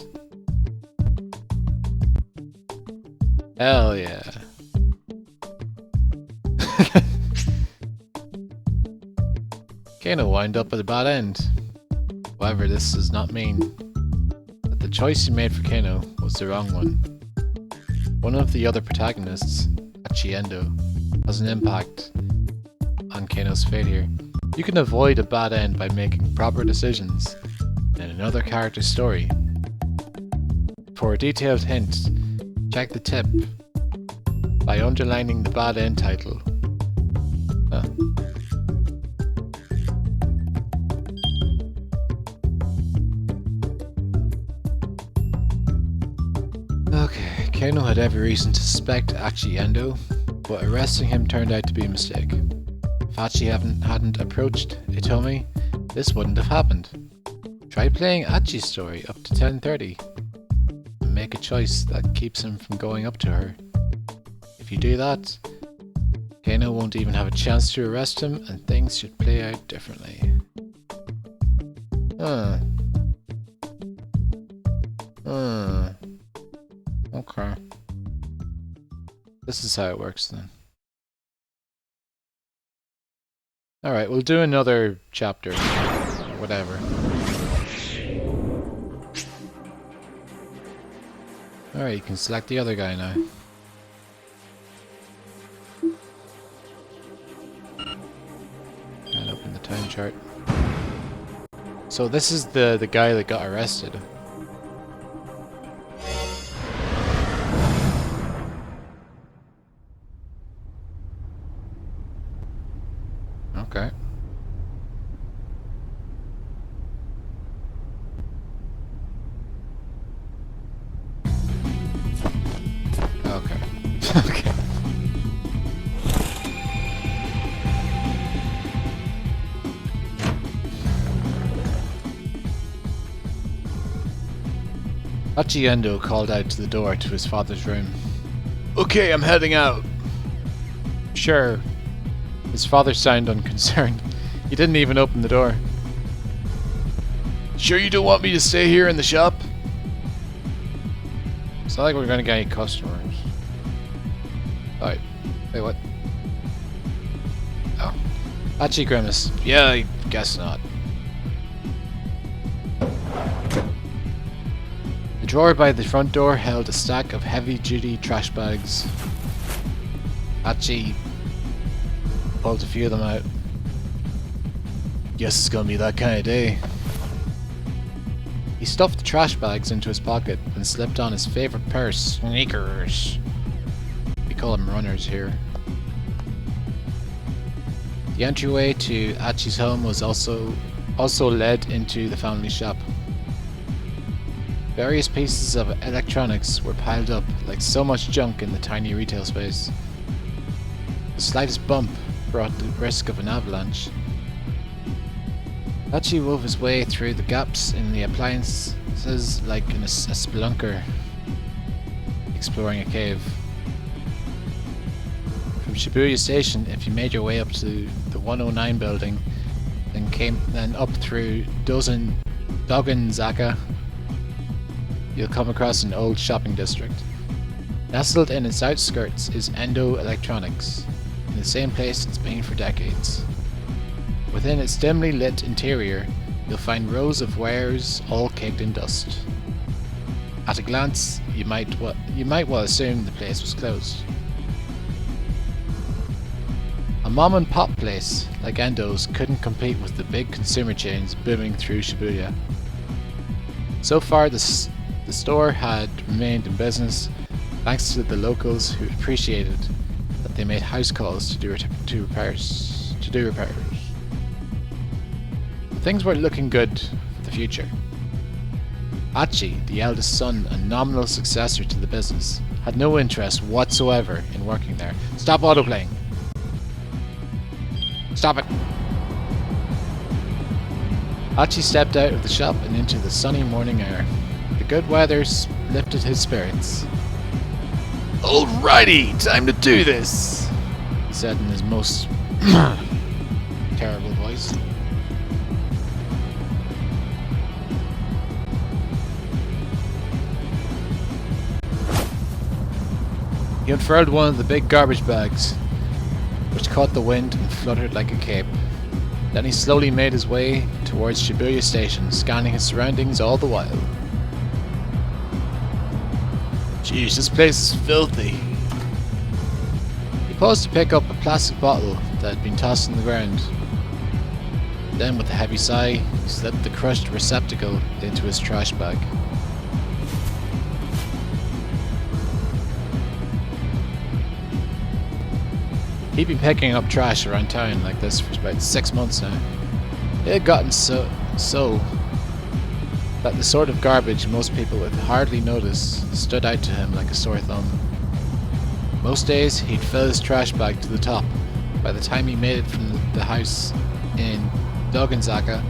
Hell yeah. Kano wound up at a bad end. However, this does not mean that the choice he made for Kano was the wrong one. One of the other protagonists, Endo, has an impact on Kano's fate here. You can avoid a bad end by making proper decisions in another character's story. For a detailed hint, check the tip by underlining the bad end title. Okay, Kano had every reason to suspect Endo, but arresting him turned out to be a mistake. If Achi hadn't approached Itomi, this wouldn't have happened. Try playing Achi's story up to 10:30 and make a choice that keeps him from going up to her. If you do that, Kano won't even have a chance to arrest him and things should play out differently. Okay. This is how it works then. Alright, we'll do another chapter. Or whatever. Alright, you can select the other guy now. And open the time chart. So this is the guy that got arrested. Okay. Okay. Okay. Endo called out to the door to his father's room. Okay, I'm heading out. Sure. His father sounded unconcerned. He didn't even open the door. Sure you don't want me to stay here in the shop? It's not like we're gonna get any customers. Alright. Wait, what? Oh. Achi grimaced. Yeah, I guess not. The drawer by the front door held a stack of heavy-duty trash bags. Achi pulled a few of them out. Guess it's gonna be that kind of day. He stuffed the trash bags into his pocket and slipped on his favorite pair of sneakers. We call them runners here. The entryway to Achi's home was also led into the family shop. Various pieces of electronics were piled up like so much junk in the tiny retail space. The slightest bump brought the risk of an avalanche. Hachi wove his way through the gaps in the appliances like a spelunker exploring a cave. From Shibuya Station, if you made your way up to the 109 building, then up through Doganzaka, you'll come across an old shopping district. Nestled in its outskirts is Endo Electronics, in the same place it's been for decades. Within its dimly lit interior, you'll find rows of wares all caked in dust. At a glance, you might well assume the place was closed. A mom-and-pop place like Endo's couldn't compete with the big consumer chains booming through Shibuya. So far, the store had remained in business thanks to the locals who appreciated that they made house calls to do repairs. Things weren't looking good for the future. Hachi, the eldest son and nominal successor to the business, had no interest whatsoever in working there. Stop autoplaying! Stop it! Hachi stepped out of the shop and into the sunny morning air. The good weather lifted his spirits. "Alrighty, time to do this!" he said in his most terrible voice. He unfurled one of the big garbage bags, which caught the wind and fluttered like a cape. Then he slowly made his way towards Shibuya Station, scanning his surroundings all the while. Jeez, this place is filthy. He paused to pick up a plastic bottle that had been tossed on the ground. Then, with a heavy sigh, he slipped the crushed receptacle into his trash bag. He'd been picking up trash around town like this for about 6 months now. It had gotten so that the sort of garbage most people would hardly notice stood out to him like a sore thumb. Most days he'd fill his trash bag to the top by the time he made it from the house in Doganzaka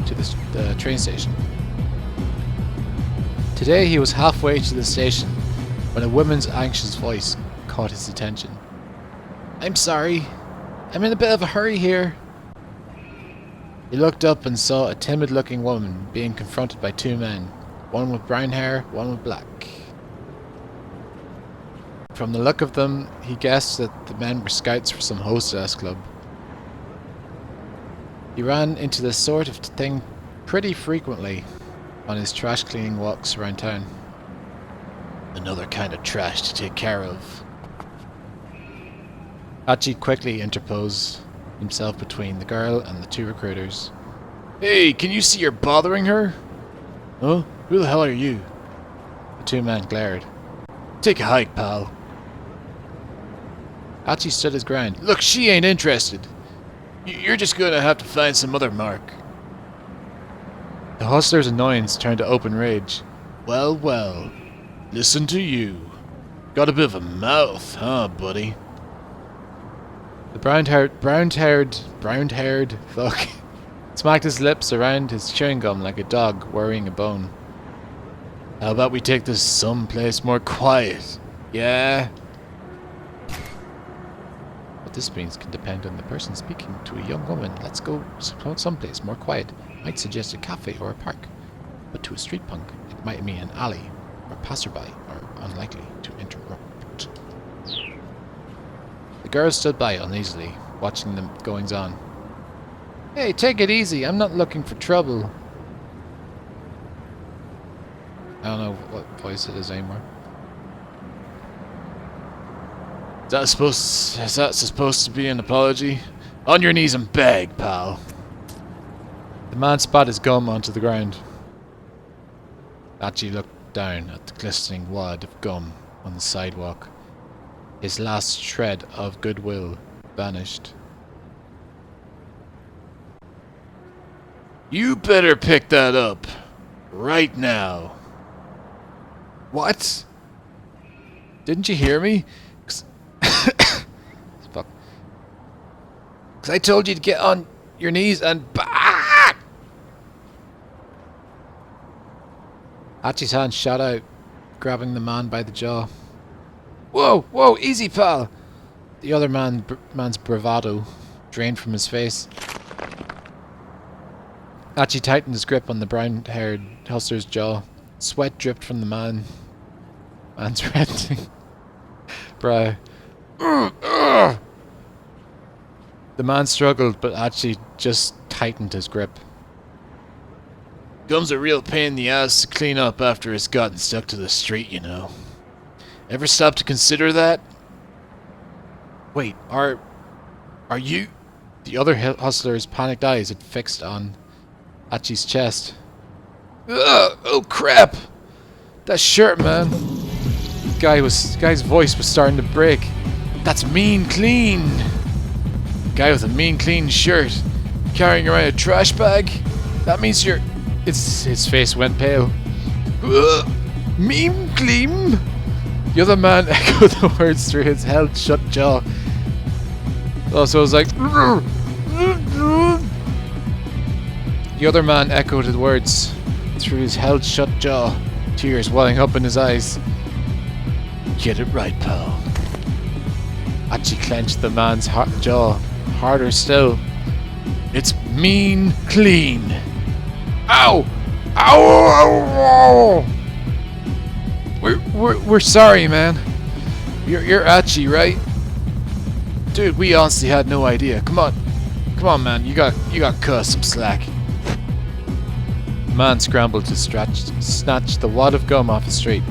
to the train station. Today he was halfway to the station when a woman's anxious voice caught his attention. "I'm sorry. I'm in a bit of a hurry here." He looked up and saw a timid-looking woman being confronted by 2 men, one with brown hair, one with black. From the look of them, he guessed that the men were scouts for some hostess club. He ran into this sort of thing pretty frequently on his trash-cleaning walks around town. Another kind of trash to take care of. Hachi quickly interposed himself between the girl and the 2 recruiters. "Hey, can you see you're bothering her?" "Huh? Who the hell are you?" The 2 men glared. "Take a hike, pal." Hachi stood his ground. "Look, she ain't interested. You're just gonna have to find some other mark." The hustler's annoyance turned to open rage. Well, well. Listen to you. Got a bit of a mouth, huh, buddy?" The brown-haired fuck smacked his lips around his chewing gum like a dog worrying a bone. "How about we take this someplace more quiet? Yeah?" What this means can depend on the person speaking to a young woman. Let's go someplace more quiet. Might suggest a cafe or a park. But to a street punk, it might mean an alley or passerby are unlikely to interrupt. The girl stood by uneasily, watching the goings-on. "Hey, take it easy. I'm not looking for trouble." I don't know what voice it is anymore. Is that supposed to be an apology? On your knees and beg, pal. The man spat his gum onto the ground. Hachi looked down at the glistening wad of gum on the sidewalk. His last shred of goodwill vanished. "You better pick that up. Right now." "What? Didn't you hear me?" Fuck. 'Cause I told you to get on your knees and... Ah! Hachi's hand shot out, grabbing the man by the jaw. Whoa, whoa, easy, pal! The other man's bravado drained from his face. Hachi tightened his grip on the brown-haired hustler's jaw. Sweat dripped from the man's renting brow. The man struggled, but Hachi just tightened his grip. Gum's a real pain in the ass to clean up after it's gotten stuck to the street, you know. Ever stop to consider that? Wait, are you... The other hustler's panicked eyes had fixed on Hachi's chest. Ugh, oh crap! That shirt, man. Guy's voice was starting to break. That's mean clean. Guy with a mean clean shirt, carrying around a trash bag. That means you're... His face went pale. Ugh, mean clean. The other man echoed the words through his held shut jaw. Also, it was like... The other man echoed his words through his held shut jaw, tears welling up in his eyes. Get it right, pal. Hachi clenched the man's jaw harder still. It's mean clean. Ow! Ow! Ow! We're sorry, man. You're Hachi, right? Dude, we honestly had no idea. Come on, man. You got cut some slack. The man scrambled to snatch the wad of gum off the street,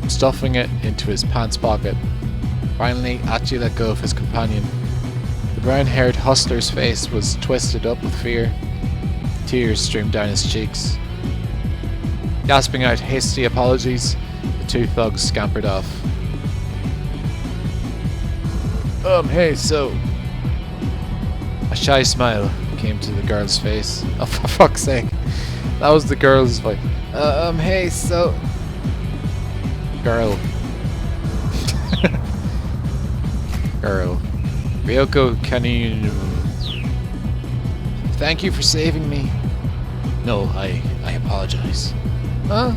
stuffing it into his pants pocket. Finally, Hachi let go of his companion. The brown-haired hustler's face was twisted up with fear. Tears streamed down his cheeks. Gasping out hasty apologies, the two thugs scampered off. Hey, so... A shy smile came to the girl's face. Oh, for fuck's sake. That was the girl's voice. Hey, so... Girl. Girl. Ryoko, can you... Thank you for saving me. No, I apologize. Huh?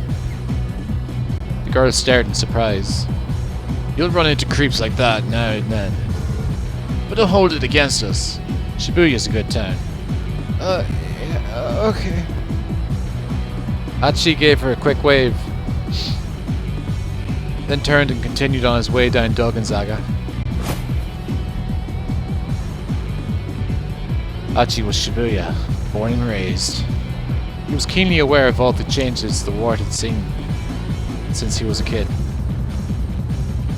The girl stared in surprise. You'll run into creeps like that now and then. But don't hold it against us. Shibuya's a good town. Yeah, okay. Hachi gave her a quick wave, then turned and continued on his way down Dogenzaga. Hachi was Shibuya, born and raised. He was keenly aware of all the changes the ward had seen since he was a kid.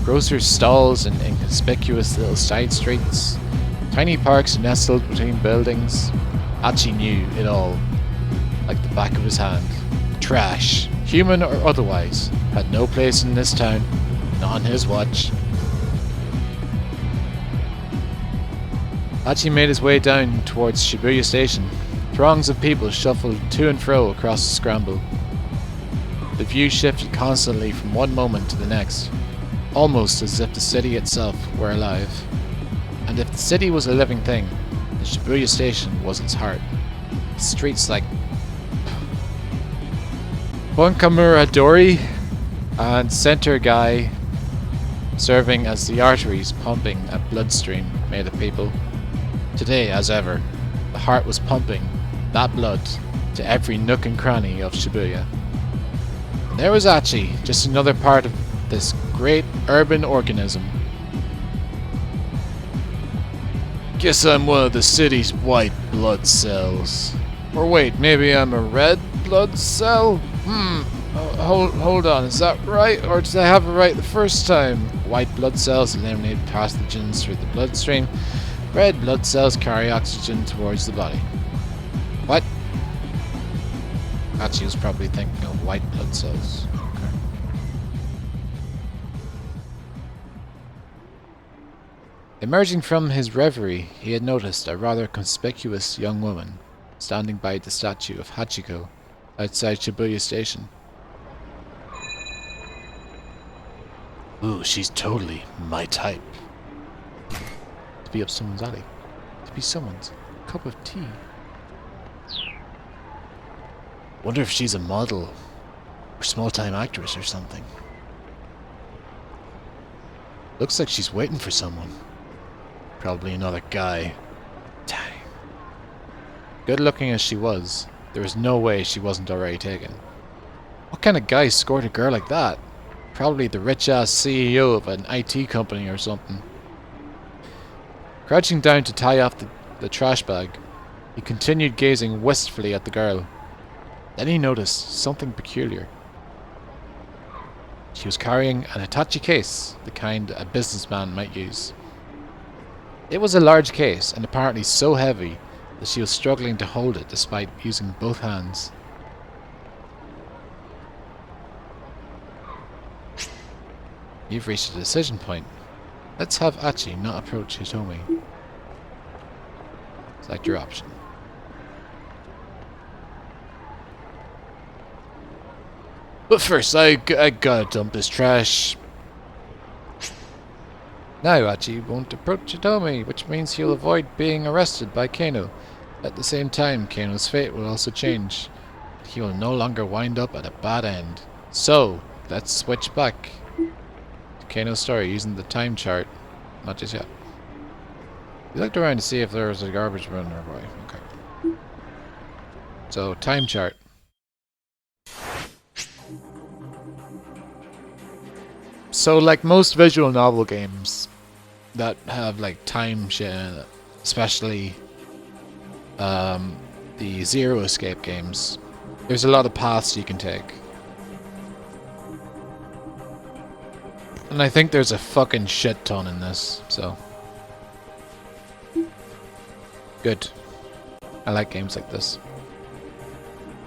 Grocers' stalls and inconspicuous little side streets, tiny parks nestled between buildings. Hachi knew it all, like the back of his hand. Trash, human or otherwise, had no place in this town, not on his watch. Hachi made his way down towards Shibuya Station. Throngs of people shuffled to and fro across the scramble. The view shifted constantly from one moment to the next, almost as if the city itself were alive. And if the city was a living thing, the Shibuya Station was its heart. Streets like Bunkamura Dori and Center Guy serving as the arteries pumping a bloodstream made of people. Today, as ever, the heart was pumping that blood to every nook and cranny of Shibuya. And there was Hachi, just another part of this great urban organism. Guess I'm one of the city's white blood cells. Or wait, maybe I'm a red blood cell? Hold on, is that right? Or did I have it right the first time? White blood cells eliminate pathogens through the bloodstream. Red blood cells carry oxygen towards the body. What? Hachi was probably thinking of white blood cells. Okay. Emerging from his reverie, he had noticed a rather conspicuous young woman standing by the statue of Hachiko outside Shibuya Station. Ooh, she's totally my type. To be up someone's alley. to be someone's cup of tea. Wonder if she's a model or small-time actress or something. Looks like she's waiting for someone. Probably another guy. Dang. Good looking as she was, there was no way she wasn't already taken. What kind of guy scored a girl like that? Probably the rich-ass CEO of an IT company or something. Crouching down to tie off the trash bag, he continued gazing wistfully at the girl. Then he noticed something peculiar. She was carrying an attaché case, the kind a businessman might use. It was a large case, and apparently so heavy that she was struggling to hold it despite using both hands. You've reached a decision point. Let's have Achi not approach Hitomi. Select your option. But first, I gotta dump this trash. Now Achi won't approach Hitomi, which means he'll avoid being arrested by Kano. At the same time, Kano's fate will also change. He will no longer wind up at a bad end. So, let's switch back to Kano's story using the time chart. Not just yet. We looked around to see if there was a garbage bin nearby. Okay. So, time chart. So, like most visual novel games that have like time shit in it, especially the Zero Escape games, there's a lot of paths you can take. And I think there's a fucking shit ton in this, so. Good. I like games like this.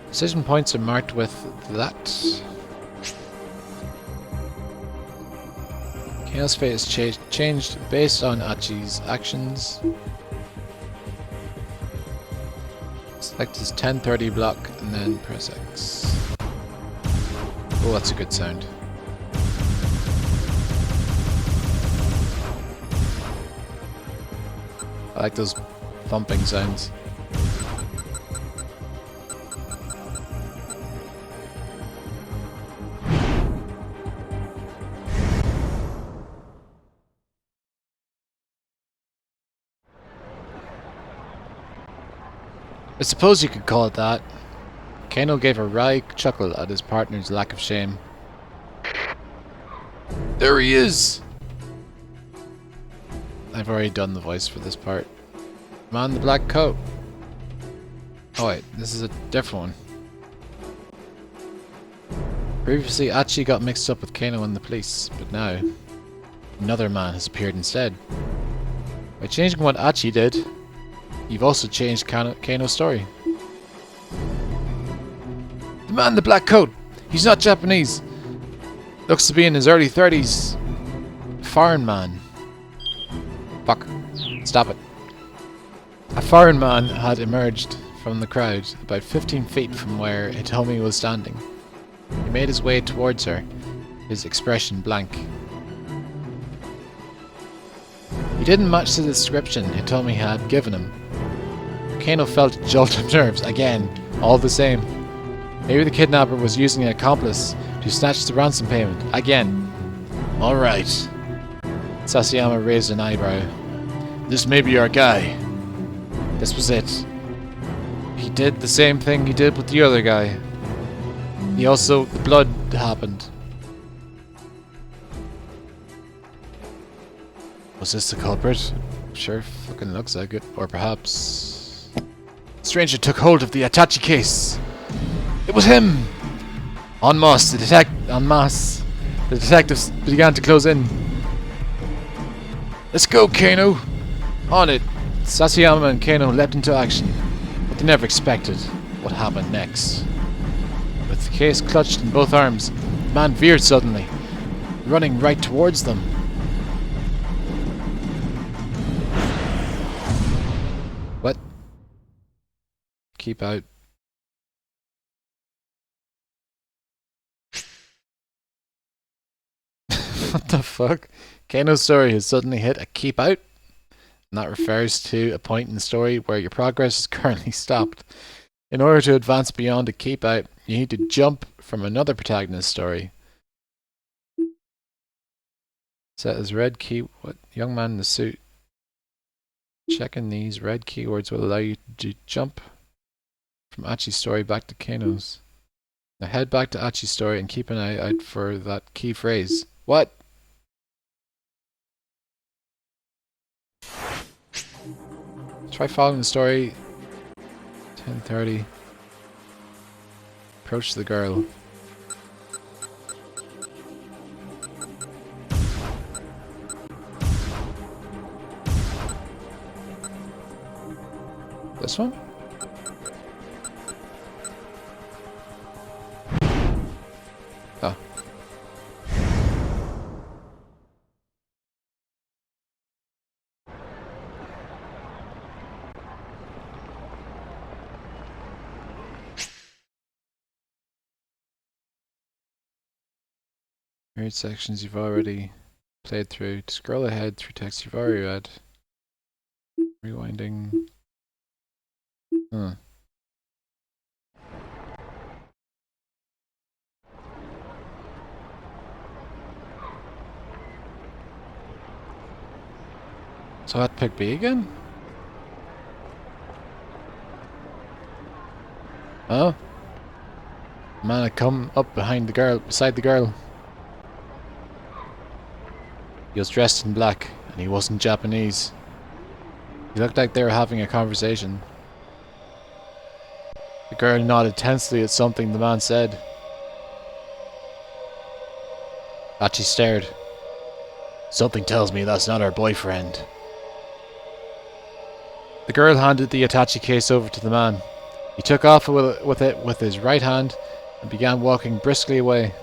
Decision points are marked with that. Kano's fate is changed based on Achi's actions. Select his 1030 block and then press X. Oh, that's a good sound. I like those thumping sounds. I suppose you could call it that. Kano gave a wry chuckle at his partner's lack of shame. There he is! I've already done the voice for this part. Man in the black coat. Oh wait, this is a different one. Previously, Achi got mixed up with Kano and the police, but now another man has appeared instead. By changing what Achi did, you've also changed Kano's story. The man in the black coat! He's not Japanese! Looks to be in his early 30s. Foreign man. Fuck. Stop it. A foreign man had emerged from the crowd about 15 feet from where Hitomi was standing. He made his way towards her, his expression blank. He didn't match the description Hitomi had given him. Kano felt a jolt of nerves again, all the same. Maybe the kidnapper was using an accomplice to snatch the ransom payment again. Alright. Sasayama raised an eyebrow. This may be our guy. This was it. He did the same thing he did with the other guy. The blood happened. Was this the culprit? Sure fucking looks like it. Or perhaps... The stranger took hold of the attaché case. It was him! En masse, the detectives began to close in. Let's go, Kano! On it! Sasayama and Kano leapt into action, but they never expected what happened next. With the case clutched in both arms, the man veered suddenly, running right towards them. What? Keep out. What the fuck? Kano's story has suddenly hit a keep out? And that refers to a point in the story where your progress is currently stopped. In order to advance beyond a keep out, you need to jump from another protagonist's story. Set as red key. What? Young man in the suit. Checking these red keywords will allow you to jump from Achi's story back to Kano's. Now head back to Achi's story and keep an eye out for that key phrase. What? Try following the story. 10:30. Approach the girl. This one? Oh. Read sections you've already played through. To scroll ahead through text you've already read. Rewinding. Huh. So I'd pick B again? Oh? Man had come up behind the girl, beside the girl. He was dressed in black, and he wasn't Japanese. He looked like they were having a conversation. The girl nodded tensely at something the man said. Achi stared. Something tells me that's not her boyfriend. The girl handed the attaché case over to the man. He took off with it with his right hand and began walking briskly away.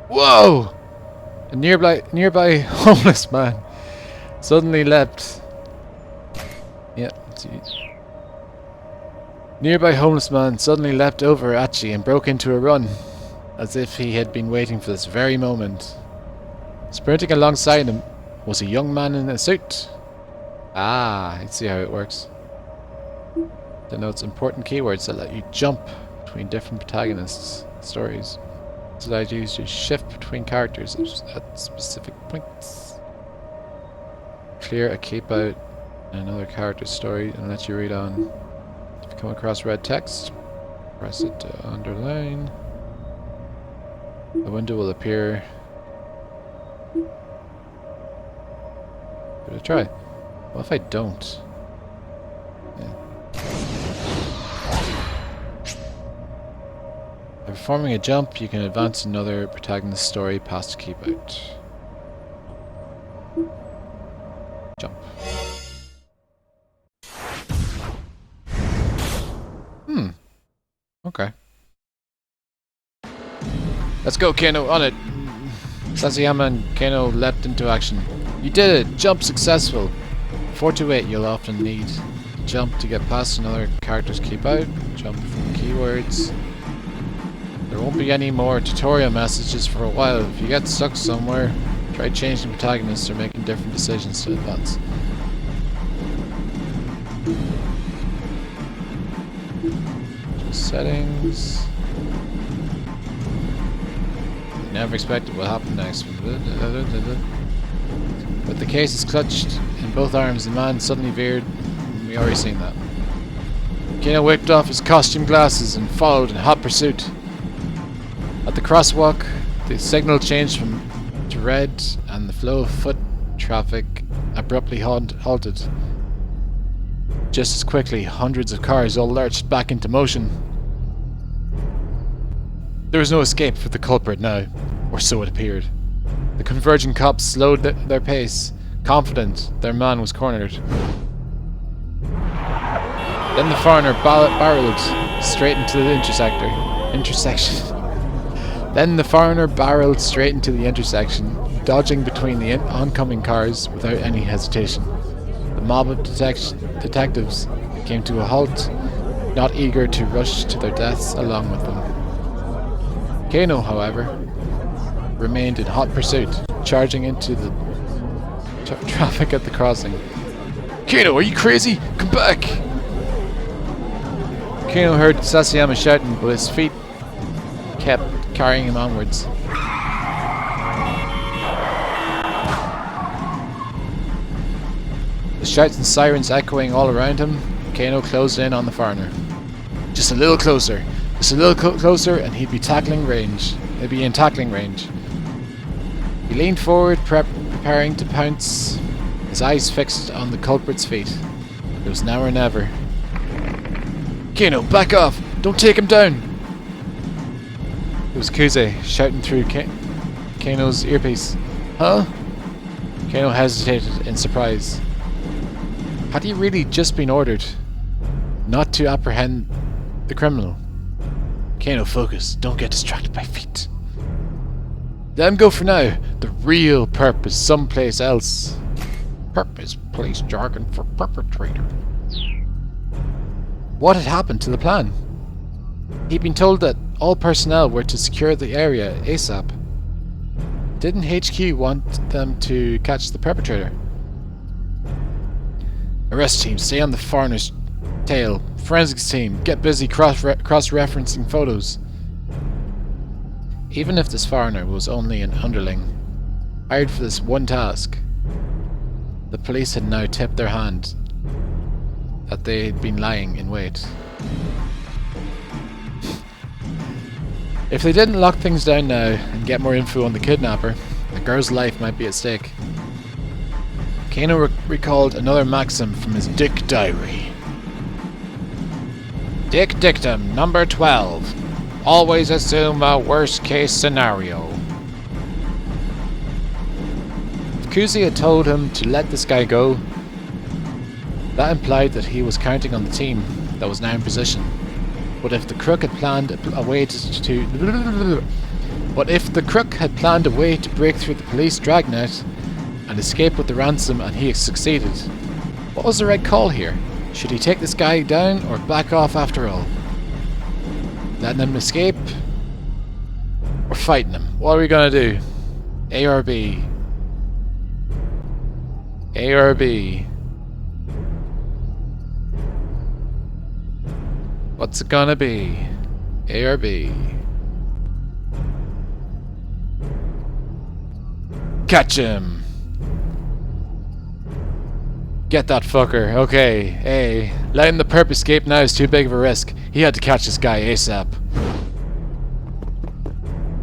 Whoa! A nearby homeless man suddenly leapt. Yeah, nearby homeless man suddenly leapt over Achi and broke into a run, as if he had been waiting for this very moment. Sprinting alongside him was a young man in a suit. Ah, I see how it works. Denotes important keywords that let you jump between different protagonists' stories. This allows you to shift between characters at specific points. Clear a keep out in another character's story and let you read on. If you come across red text, press it to underline. A window will appear. Give it a try. What if I don't? Yeah. By performing a jump, you can advance another protagonist's story past a keep out. Jump. Okay. Let's go, Kano, on it! Sasayama and Kano leapt into action. You did it! Jump successful! 428, you'll often need to jump to get past another character's keep out. Jump from keywords. There won't be any more tutorial messages for a while. If you get stuck somewhere, try changing protagonists or making different decisions to advance. Settings. You never expected what happened next. With the cases clutched in both arms, the man suddenly veered. We already seen that. Kano whipped off his costume glasses and followed in hot pursuit. At the crosswalk, the signal changed to red and the flow of foot traffic abruptly halted. Just as quickly, hundreds of cars all lurched back into motion. There was no escape for the culprit now, or so it appeared. The converging cops slowed their pace, confident their man was cornered. Then the foreigner barreled straight into the intersection. Then the foreigner barreled straight into the intersection, dodging between the oncoming cars without any hesitation. The mob of detectives came to a halt, not eager to rush to their deaths along with them. Kano, however, remained in hot pursuit, charging traffic at the crossing. Kano, are you crazy? Come back! Kano heard Sasayama shouting, but his feet kept carrying him onwards. The shouts and sirens echoing all around him, Kano closed in on the foreigner. Just a little closer. Just a little closer and he'd be tackling range. He'd be in tackling range. He leaned forward, preparing to pounce, his eyes fixed on the culprit's feet. It was now or never. Kano, back off! Don't take him down! It was Kuze, shouting through Kano's earpiece. Huh? Kano hesitated in surprise. Had he really just been ordered not to apprehend the criminal? Kano, focus. Don't get distracted by feet. Let him go for now. The real purpose someplace else. Purpose, police jargon for perpetrator. What had happened to the plan? He'd been told that all personnel were to secure the area ASAP. Didn't HQ want them to catch the perpetrator? Arrest team, stay on the foreigner's tail. Forensics team, get busy cross-referencing photos. Even if this foreigner was only an underling, hired for this one task, the police had now tipped their hand that they had been lying in wait. If they didn't lock things down now and get more info on the kidnapper, the girl's life might be at stake. Kano recalled another maxim from his Dick diary. Dick dictum number 12. Always assume a worst case scenario. If Kuzi had told him to let this guy go, that implied that he was counting on the team that was now in position. But if the crook had planned a way to break through the police dragnet and escape with the ransom, and he succeeded, what was the right call here? Should he take this guy down or back off after all? Letting him escape? Or fighting him? What are we gonna do? A or B? A or B? What's it gonna be? A or B? Catch him! Get that fucker. Okay, A. Letting the perp escape now is too big of a risk. He had to catch this guy ASAP.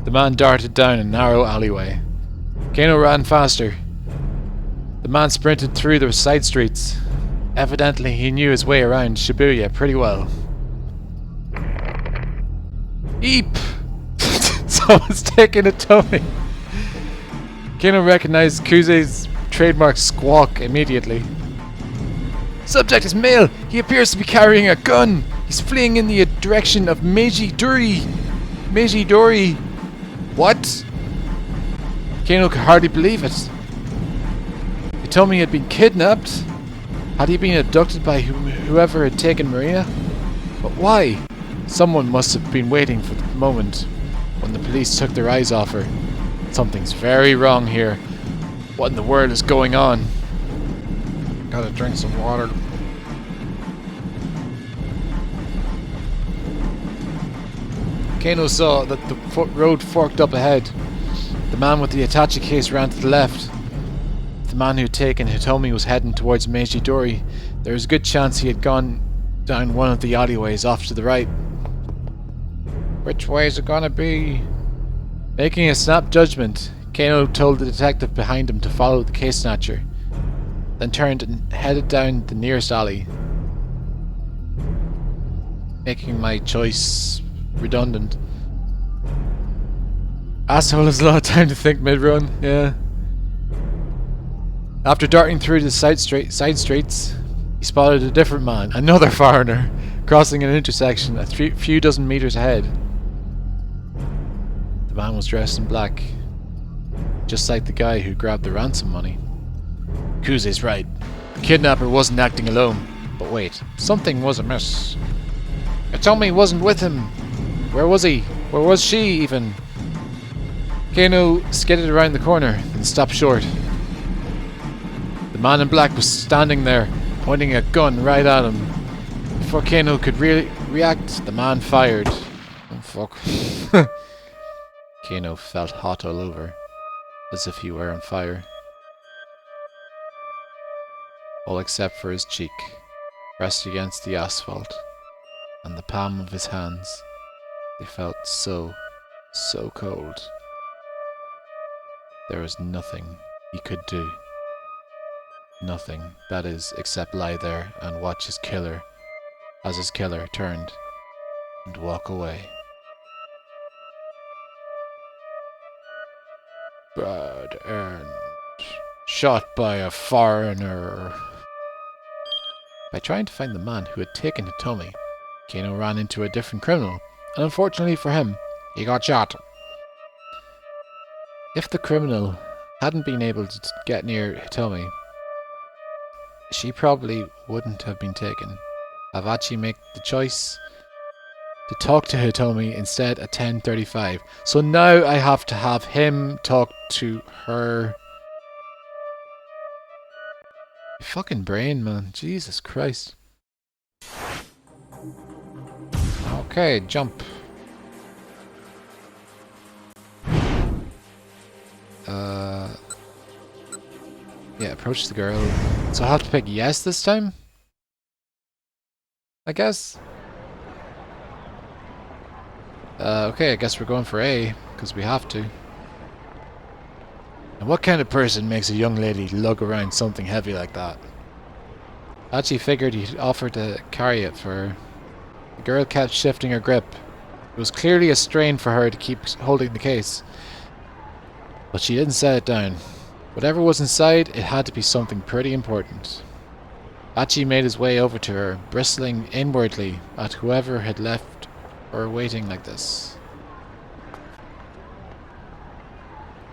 The man darted down a narrow alleyway. Kano ran faster. The man sprinted through the side streets. Evidently he knew his way around Shibuya pretty well. Eep! Someone's taking a tummy. Kano recognized Kuze's trademark squawk immediately. Subject is male. He appears to be carrying a gun. He's fleeing in the direction of Meiji-dori. Meiji-dori. What? Kano could hardly believe it. He told me he had been kidnapped. Had he been abducted by whoever had taken Maria? But why? Someone must have been waiting for the moment when the police took their eyes off her. Something's very wrong here. What in the world is going on? Gotta drink some water. Kano saw that the road forked up ahead. The man with the Hitachi case ran to the left. The man who had taken Hitomi was heading towards Meiji-dori. There was a good chance he had gone down one of the alleyways off to the right. Which way is it gonna be? Making a snap judgment, Kano told the detective behind him to follow the case snatcher, then turned and headed down the nearest alley. Making my choice redundant. Asshole has a lot of time to think mid-run, yeah. After darting through the side streets, he spotted a different man, another foreigner, crossing an intersection a few dozen meters ahead. The man was dressed in black, just like the guy who grabbed the ransom money. Kuze's right. The kidnapper wasn't acting alone. But wait, something was amiss. Hitomi wasn't with him. Where was he? Where was she, even? Kano skidded around the corner and stopped short. man in black was standing there, pointing a gun right at him. Before Kano could react, the man fired. Oh fuck. Kano felt hot all over, as if he were on fire. All except for his cheek, pressed against the asphalt, and the palm of his hands. They felt so cold. There was nothing he could do. Nothing, that is, except lie there and watch his killer, as his killer turned and walk away. Bad end. Shot by a foreigner. By trying to find the man who had taken Hitomi, Kano ran into a different criminal, and unfortunately for him, he got shot. If the criminal hadn't been able to get near Hitomi, she probably wouldn't have been taken. Avachi made the choice to talk to Hitomi instead at 10:35. So now I have to have him talk to her. Fucking brain, man. Jesus Christ. Okay, jump. Yeah, approach the girl. So I'll have to pick yes this time? I guess. Okay, I guess we're going for A, because we have to. And what kind of person makes a young lady lug around something heavy like that? Hachi figured he'd offer to carry it for her. The girl kept shifting her grip. It was clearly a strain for her to keep holding the case. But she didn't set it down. Whatever was inside, it had to be something pretty important. Hachi made his way over to her, bristling inwardly at whoever had left her waiting like this.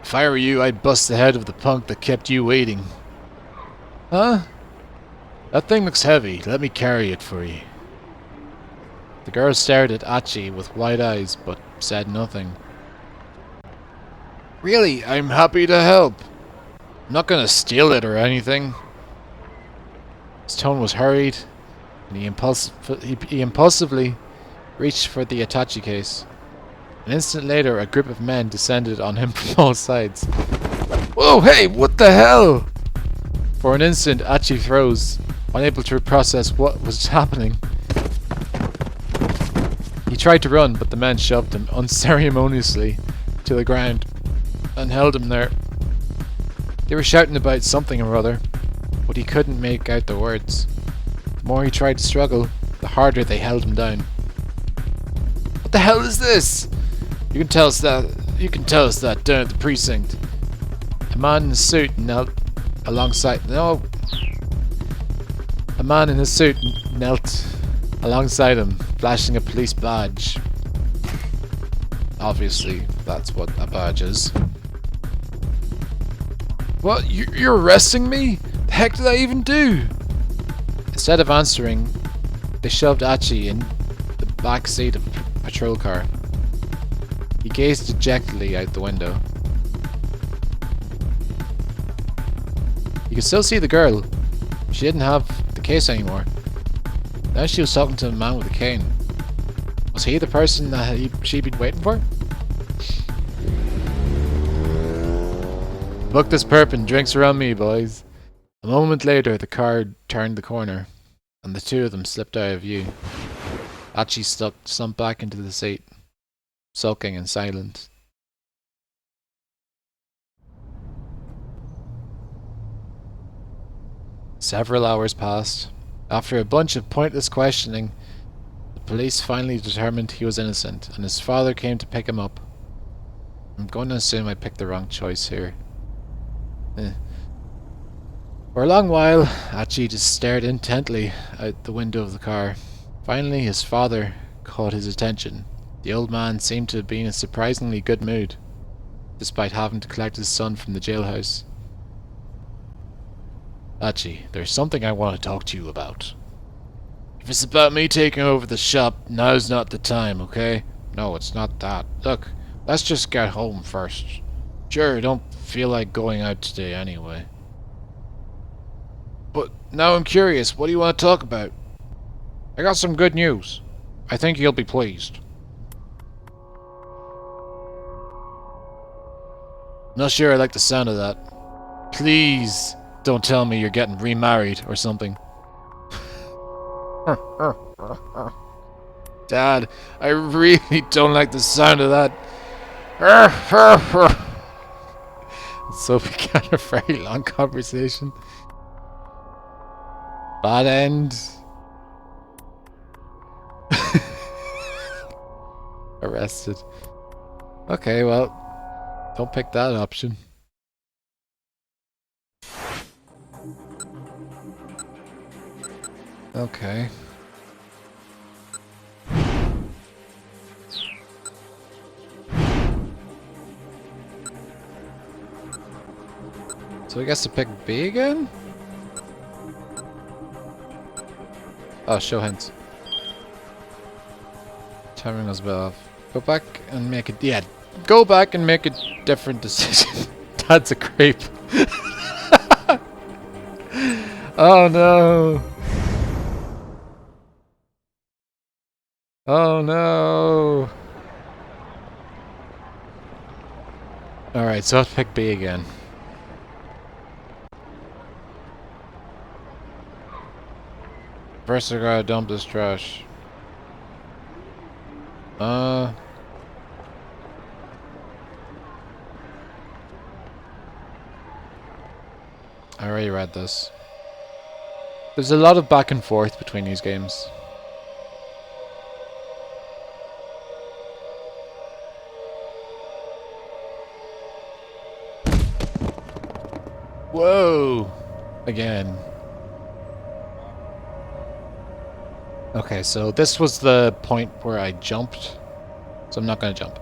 If I were you, I'd bust the head of the punk that kept you waiting. Huh? That thing looks heavy. Let me carry it for you. The girl stared at Hachi with wide eyes, but said nothing. Really, I'm happy to help. I'm not gonna steal it or anything. His tone was hurried, and he impulsively reached for the attaché case. An instant later, a group of men descended on him from all sides. Whoa, hey, what the hell? For an instant, Hachi froze, unable to process what was happening. He tried to run, but the men shoved him unceremoniously to the ground and held him there. They were shouting about something or other, but he couldn't make out the words. The more he tried to struggle, the harder they held him down. What the hell is this? You can tell us that down at the precinct. A man in a suit knelt alongside him, flashing a police badge. Obviously, that's what a badge is. What? You're arresting me? The heck did I even do? Instead of answering, they shoved Hachi in the back seat of a patrol car. He gazed dejectedly out the window. You could still see the girl. She didn't have the case anymore. Now she was talking to a man with a cane. Was he the person that she'd been waiting for? Book this perp and drinks around me, boys. A moment later, the car turned the corner, and the two of them slipped out of view. Hachi slumped back into the seat, sulking and silent. Several hours passed. After a bunch of pointless questioning, the police finally determined he was innocent, and his father came to pick him up. I'm going to assume I picked the wrong choice here. For a long while, Hachi just stared intently out the window of the car. Finally, his father caught his attention. The old man seemed to have been in a surprisingly good mood, despite having to collect his son from the jailhouse. Hachi, there's something I want to talk to you about. If it's about me taking over the shop, now's not the time, okay? No, it's not that. Look, let's just get home first. Sure, don't feel like going out today anyway. But now I'm curious, what do you want to talk about? I got some good news. I think you'll be pleased. Not sure I like the sound of that. Please don't tell me you're getting remarried or something. Dad, I really don't like the sound of that. So we began a very long conversation. Bad end. Arrested. Okay, well, don't pick that option. Okay. So I guess to pick B again? Oh, show hints. Timing us well off. Go back and make it. Yeah, go back and make a different decision. That's a creep. Oh no. Oh no. Alright, so let's pick B again. First I gotta dump this trash. I already read this. There's a lot of back and forth between these games. Whoa! Again. Okay, so this was the point where I jumped. So I'm not gonna jump.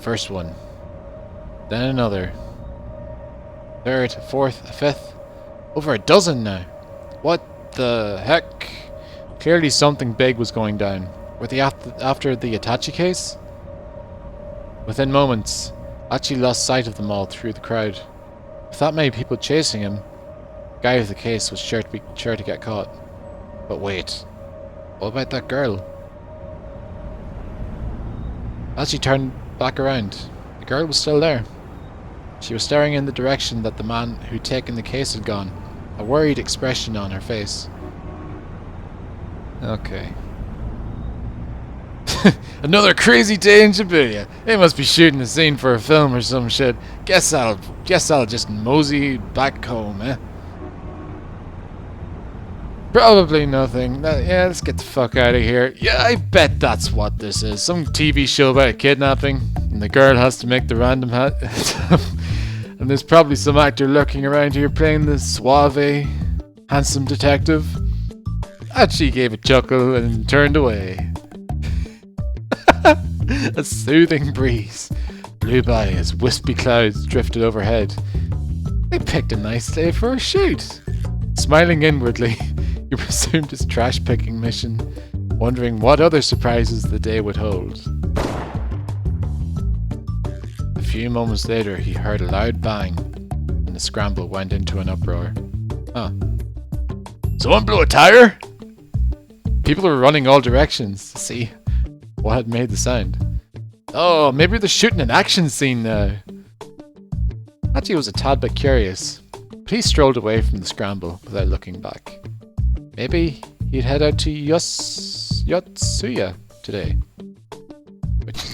First one. Then another. Third, fourth, fifth. Over a dozen now. What the heck? Clearly something big was going down. Were they after the Itachi case? Within moments, Achi lost sight of them all through the crowd. With that many people chasing him, the guy with the case was sure to get caught. But wait, what about that girl? As she turned back around, the girl was still there. She was staring in the direction that the man who'd taken the case had gone, a worried expression on her face. Okay. Another crazy day in Shibuya. They must be shooting a scene for a film or some shit. Guess I'll just mosey back home, eh? Probably nothing. Yeah, let's get the fuck out of here. Yeah, I bet that's what this is. Some TV show about a kidnapping, and the girl has to make the random and there's probably some actor lurking around here playing the suave, handsome detective. Achi gave a chuckle and turned away. A soothing breeze blew by as wispy clouds drifted overhead. They picked a nice day for a shoot. Smiling inwardly, he resumed his trash-picking mission, wondering what other surprises the day would hold. A few moments later, he heard a loud bang, and the scramble went into an uproar. Huh. Someone blew a tire? People were running all directions to see what had made the sound. Oh, maybe they're shooting an action scene now. Hachi was a tad bit curious, but he strolled away from the scramble without looking back. Maybe he'd head out to Yotsuya today.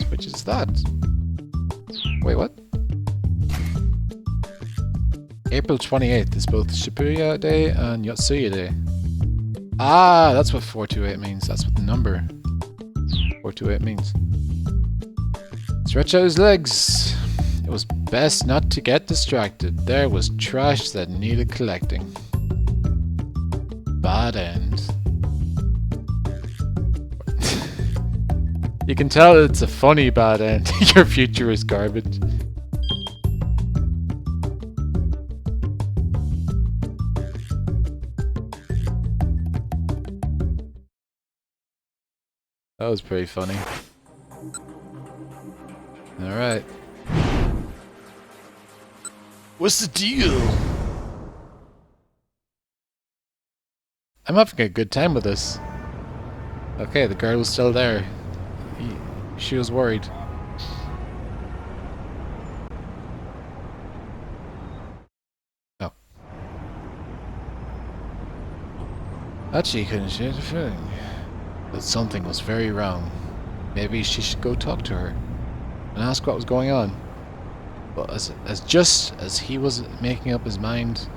Which is that? Wait, what? April 28th is both Shibuya Day and Yotsuya Day. Ah, that's what 428 means. That's what the number 428 means. Stretch out his legs. It was best not to get distracted. There was trash that needed collecting. Bad end. You can tell it's a funny bad end. Your future is garbage. That was pretty funny. Alright. What's the deal? I'm having a good time with this. Okay, the girl was still there. She was worried. Oh. Hachi couldn't share the feeling that something was very wrong. Maybe she should go talk to her and ask what was going on. But just as he was making up his mind,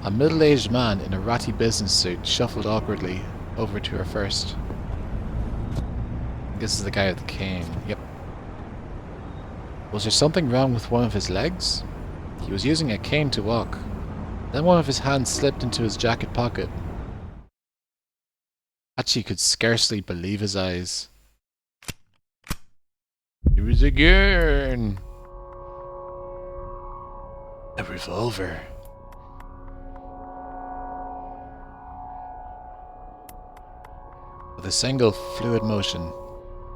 a middle-aged man in a ratty business suit shuffled awkwardly over to her first. This is the guy with the cane. Yep. Was there something wrong with one of his legs? He was using a cane to walk. Then one of his hands slipped into his jacket pocket. Hachi could scarcely believe his eyes. It was a gun! A revolver. With a single fluid motion,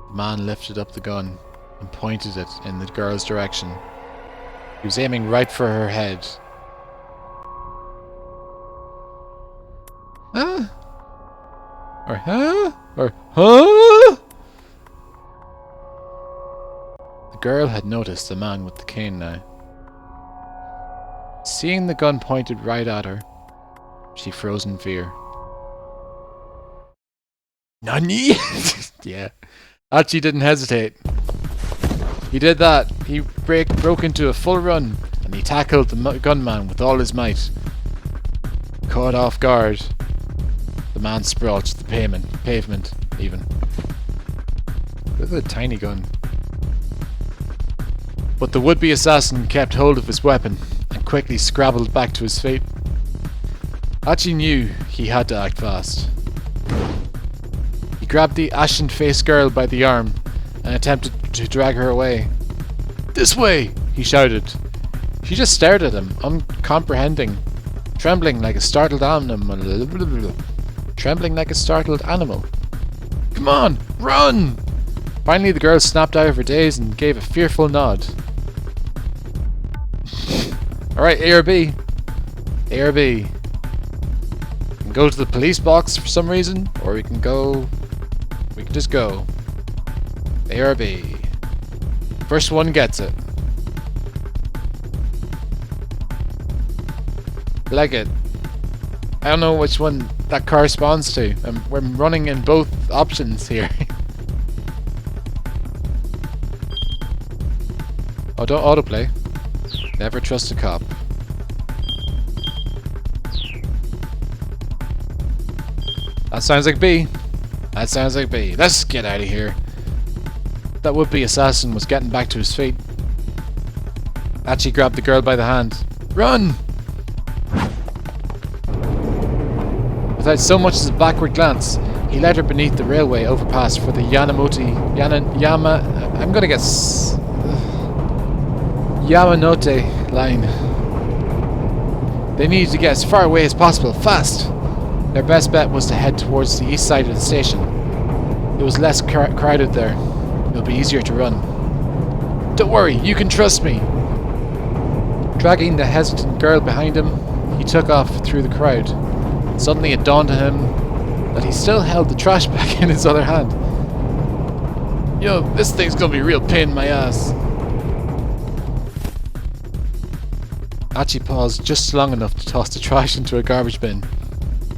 the man lifted up the gun and pointed it in the girl's direction. He was aiming right for her head. Huh? Or huh? Or huh? The girl had noticed the man with the cane now. Seeing the gun pointed right at her, she froze in fear. Nani? Yeah. Hachi didn't hesitate. He did that. He broke into a full run and he tackled the gunman with all his might. Caught off guard, the man sprawled to the pavement even. With a tiny gun. But the would-be assassin kept hold of his weapon and quickly scrabbled back to his feet. Hachi knew he had to act fast. He grabbed the ashen-faced girl by the arm and attempted to drag her away. "This way!" he shouted. She just stared at him, uncomprehending, trembling like a startled animal. "Come on, run!" Finally the girl snapped out of her daze and gave a fearful nod. Alright, A or B? A or B? We can go to the police box for some reason, or we can just go. A or B? First one gets it. Like it. I don't know which one that corresponds to. We're running in both options here. Oh, don't autoplay. Never trust a cop. That sounds like B. That sounds like B. Let's get out of here. That would-be assassin was getting back to his feet. Hachi grabbed the girl by the hand. "Run!" Without so much as a backward glance, he led her beneath the railway overpass for the Yamanote line. They needed to get as far away as possible, fast! Their best bet was to head towards the east side of the station. It was less crowded there. It'll be easier to run. "Don't worry, you can trust me!" Dragging the hesitant girl behind him, he took off through the crowd. Suddenly it dawned on him that he still held the trash bag in his other hand. Yo, this thing's gonna be a real pain in my ass. Hachi paused just long enough to toss the trash into a garbage bin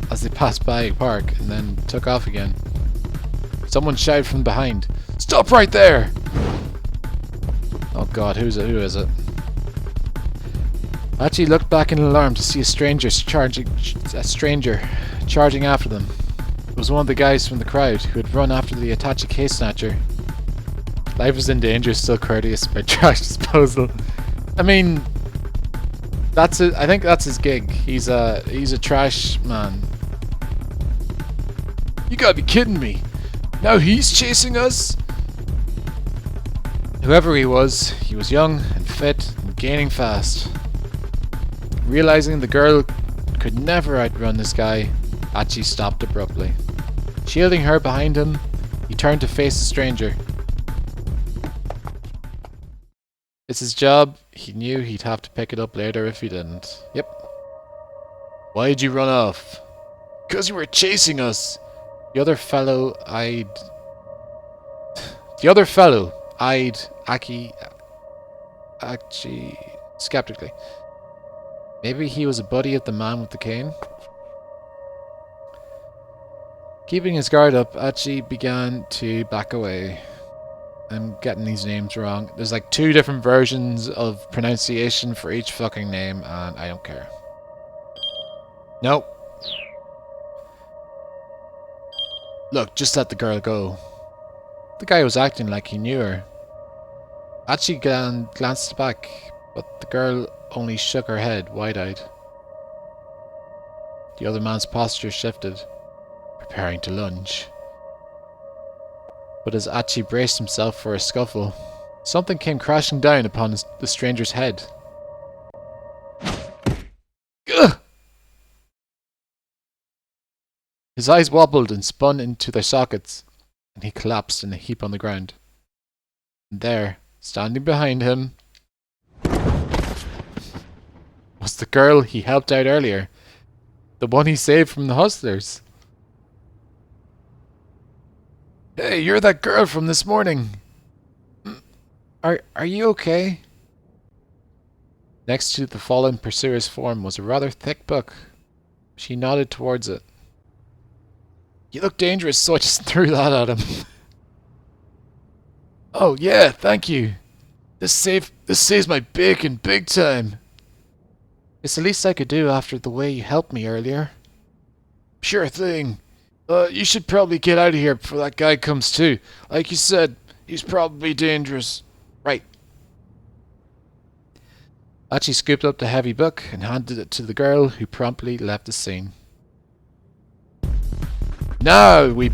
as they passed by a park and then took off again. Someone shouted from behind, "Stop right there!" Oh god, who is it? Hachi looked back in alarm to see a stranger charging after them. It was one of the guys from the crowd who had run after the Itachi case snatcher. Life is in danger, still courteous about trash disposal. I mean, that's it. I think that's his gig. He's a trash man. You gotta be kidding me! Now he's chasing us? Whoever he was young and fit and gaining fast. Realizing the girl could never outrun this guy, Hachi stopped abruptly. Shielding her behind him, he turned to face the stranger. It's his job. he knew he'd have to pick it up later if he didn't. Yep. Why'd you run off? 'Cause you were chasing us. The other fellow eyed Achi skeptically. Maybe he was a buddy of the man with the cane? Keeping his guard up, Achi began to back away. I'm getting these names wrong. There's like 2 different versions of pronunciation for each fucking name, and I don't care. Nope. Look, just let the girl go. The guy was acting like he knew her. Achi glanced back, but the girl only shook her head, wide-eyed. The other man's posture shifted, preparing to lunge. But as Achi braced himself for a scuffle, something came crashing down upon the stranger's head. Ugh! His eyes wobbled and spun into their sockets, and he collapsed in a heap on the ground. And there, standing behind him, was the girl he helped out earlier. The one he saved from the hustlers. Hey, you're that girl from this morning. Are you okay? Next to the fallen pursuer's form was a rather thick book. She nodded towards it. You look dangerous, so I just threw that at him. Oh yeah, thank you. This saves my bacon big time. It's the least I could do after the way you helped me earlier. Sure thing. You should probably get out of here before that guy comes too. Like you said, he's probably dangerous. Right. Achi scooped up the heavy book and handed it to the girl, who promptly left the scene. Now, we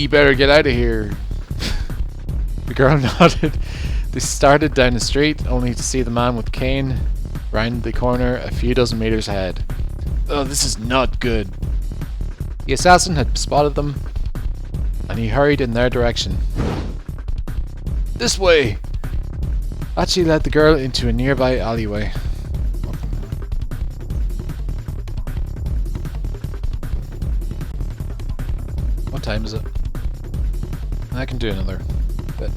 better get out of here. The girl nodded. They started down the street, only to see the man with the cane round the corner a few dozen meters ahead. Oh, this is not good. The assassin had spotted them, and he hurried in their direction. This way! Achi led the girl into a nearby alleyway. What time is it? I can do another bit.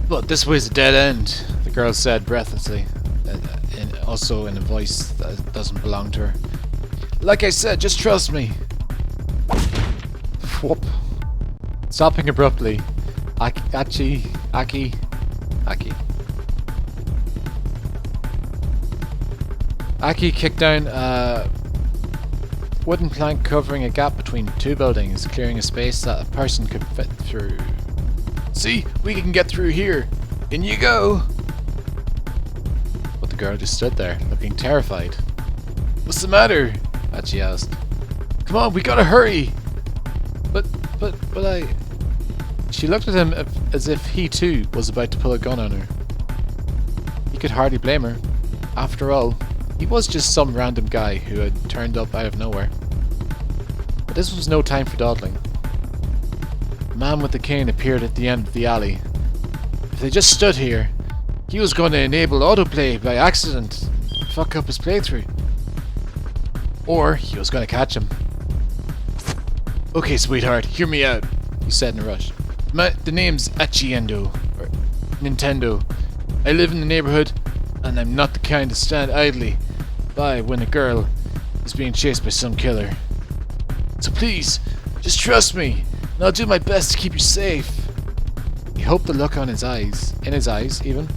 But this way's a dead end, the girl said breathlessly, also in a voice that doesn't belong to her. Like I said, just trust me. Whoop. Stopping abruptly, Aki. Aki kicked down a wooden plank covering a gap between 2 buildings, clearing a space that a person could fit through. See, we can get through here. In you go. But the girl just stood there, looking terrified. What's the matter? Achi asked. Come on, we gotta hurry. But I... She looked at him as if he too was about to pull a gun on her. He could hardly blame her. After all, he was just some random guy who had turned up out of nowhere. But this was no time for dawdling. The man with the cane appeared at the end of the alley. If they just stood here, he was going to enable autoplay by accident, fuck up his playthrough. Or he was going to catch him. Okay, sweetheart, hear me out, he said in a rush. The name's Achiendo, or Nintendo. I live in the neighborhood, and I'm not the kind to stand idly by when a girl is being chased by some killer. So please, just trust me, and I'll do my best to keep you safe. He hoped the look on his eyes, even,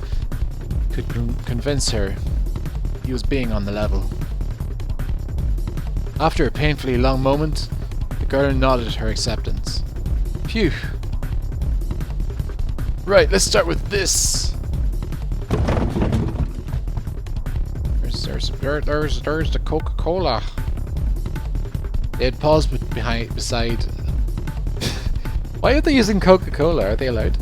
could convince her he was being on the level. After a painfully long moment, the girl nodded her acceptance. Phew. Right, let's start with this. There's the Coca-Cola. They had paused beside... Why are they using Coca-Cola? Are they allowed?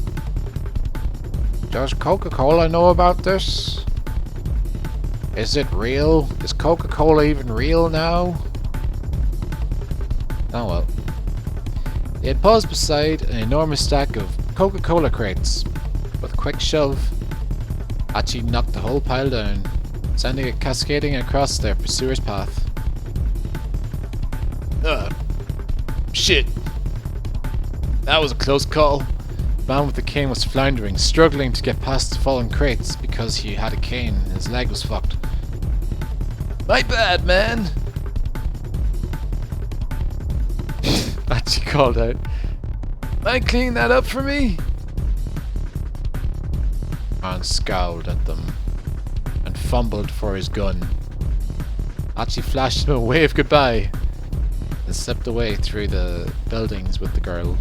Does Coca-Cola know about this? Is it real? Is Coca-Cola even real now? Oh well. They had paused beside an enormous stack of Coca-Cola crates. With a quick shove, Hachi knocked the whole pile down, sending it cascading across their pursuer's path. Shit. That was a close call. The man with the cane was floundering, struggling to get past the fallen crates because he had a cane and his leg was fucked. My bad, man! Hachi called out. Mind cleaning that up for me? Man scowled at them and fumbled for his gun. Hachi flashed him a wave goodbye and slipped away through the buildings with the girl.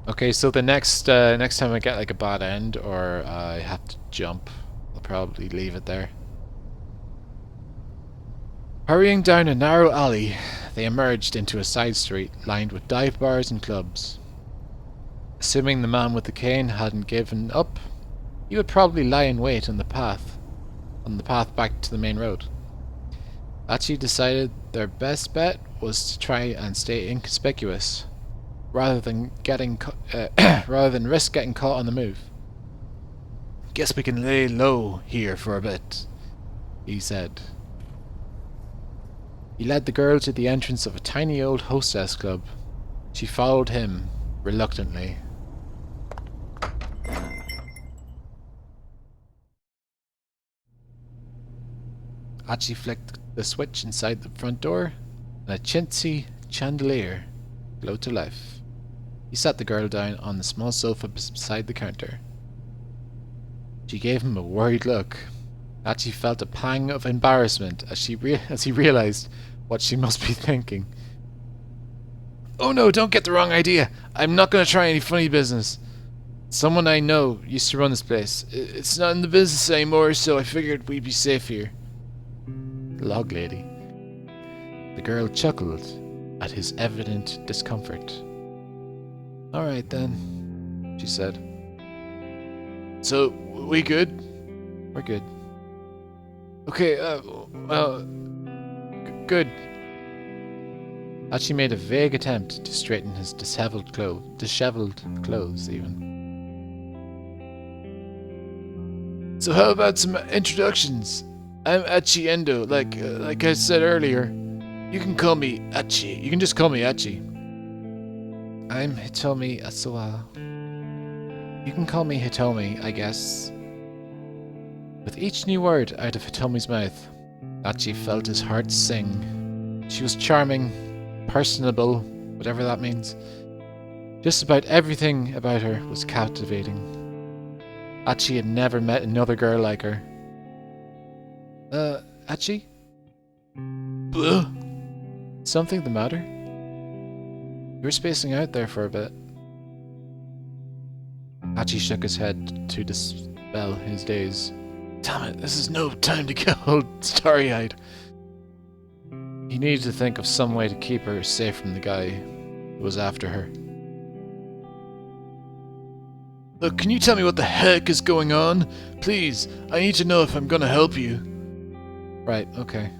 Okay, so the next time I get like a bad end or I have to jump, I'll probably leave it there. Hurrying down a narrow alley, they emerged into a side street lined with dive bars and clubs. Assuming the man with the cane hadn't given up, he would probably lie in wait on the path back to the main road. Hachi decided their best bet was to try and stay inconspicuous, rather than risk getting caught on the move. Guess we can lay low here for a bit, he said. He led the girl to the entrance of a tiny old hostess club. She followed him, reluctantly. Hachi flicked the switch inside the front door, and a chintzy chandelier glowed to life. He sat the girl down on the small sofa beside the counter. She gave him a worried look. Hachi felt a pang of embarrassment as he realized what she must be thinking. Oh no, don't get the wrong idea. I'm not going to try any funny business. Someone I know used to run this place. It's not in the business anymore, so I figured we'd be safe here. The log lady. The girl chuckled at his evident discomfort. Alright then, she said. So, we good? We're good. Okay, good. Hachi made a vague attempt to straighten his disheveled clothes, even. So how about some introductions? I'm Hachi Endo, like I said earlier. You can call me Hachi. You can just call me Hachi. I'm Hitomi Asawa. You can call me Hitomi, I guess. With each new word out of Hitomi's mouth, Hachi felt his heart sing. She was charming, personable, whatever that means. Just about everything about her was captivating. Hachi had never met another girl like her. Hachi? Something the matter? You were spacing out there for a bit. Hachi shook his head to dispel his daze. Damn it, this is no time to get all starry-eyed. He needed to think of some way to keep her safe from the guy who was after her. Look, can you tell me what the heck is going on? Please, I need to know if I'm gonna help you. Right, okay.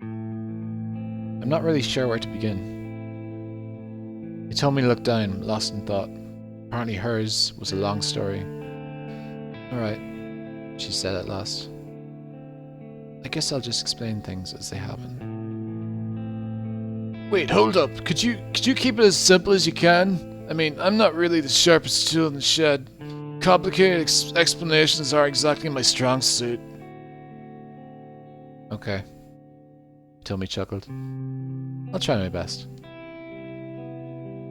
I'm not really sure where to begin. He told me to look down, lost in thought. Apparently hers was a long story. Alright, she said at last. I guess I'll just explain things as they happen. Wait, hold up. Could you keep it as simple as you can? I mean, I'm not really the sharpest tool in the shed. Complicated explanations aren't exactly my strong suit. Okay. Tommy chuckled. I'll try my best.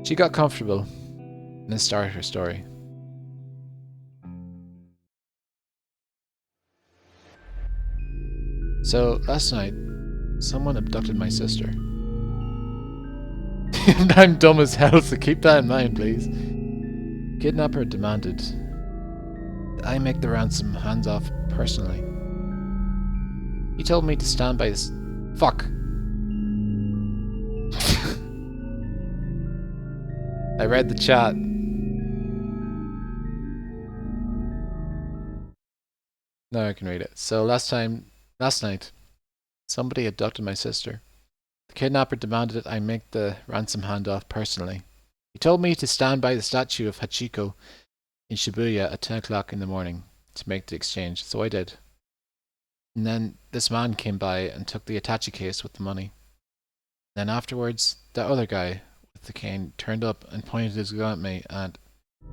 She got comfortable and then started her story. So, last night, someone abducted my sister. And I'm dumb as hell, so keep that in mind, please. Kidnapper demanded that I make the ransom hands off personally. He told me to stand by this. Fuck! I read the chat. Now I can read it. So last night, somebody abducted my sister. The kidnapper demanded that I make the ransom handoff personally. He told me to stand by the statue of Hachiko in Shibuya at 10 o'clock in the morning to make the exchange, so I did. And then this man came by and took the Itachi case with the money. Then afterwards, that other guy with the cane turned up and pointed his gun at me and...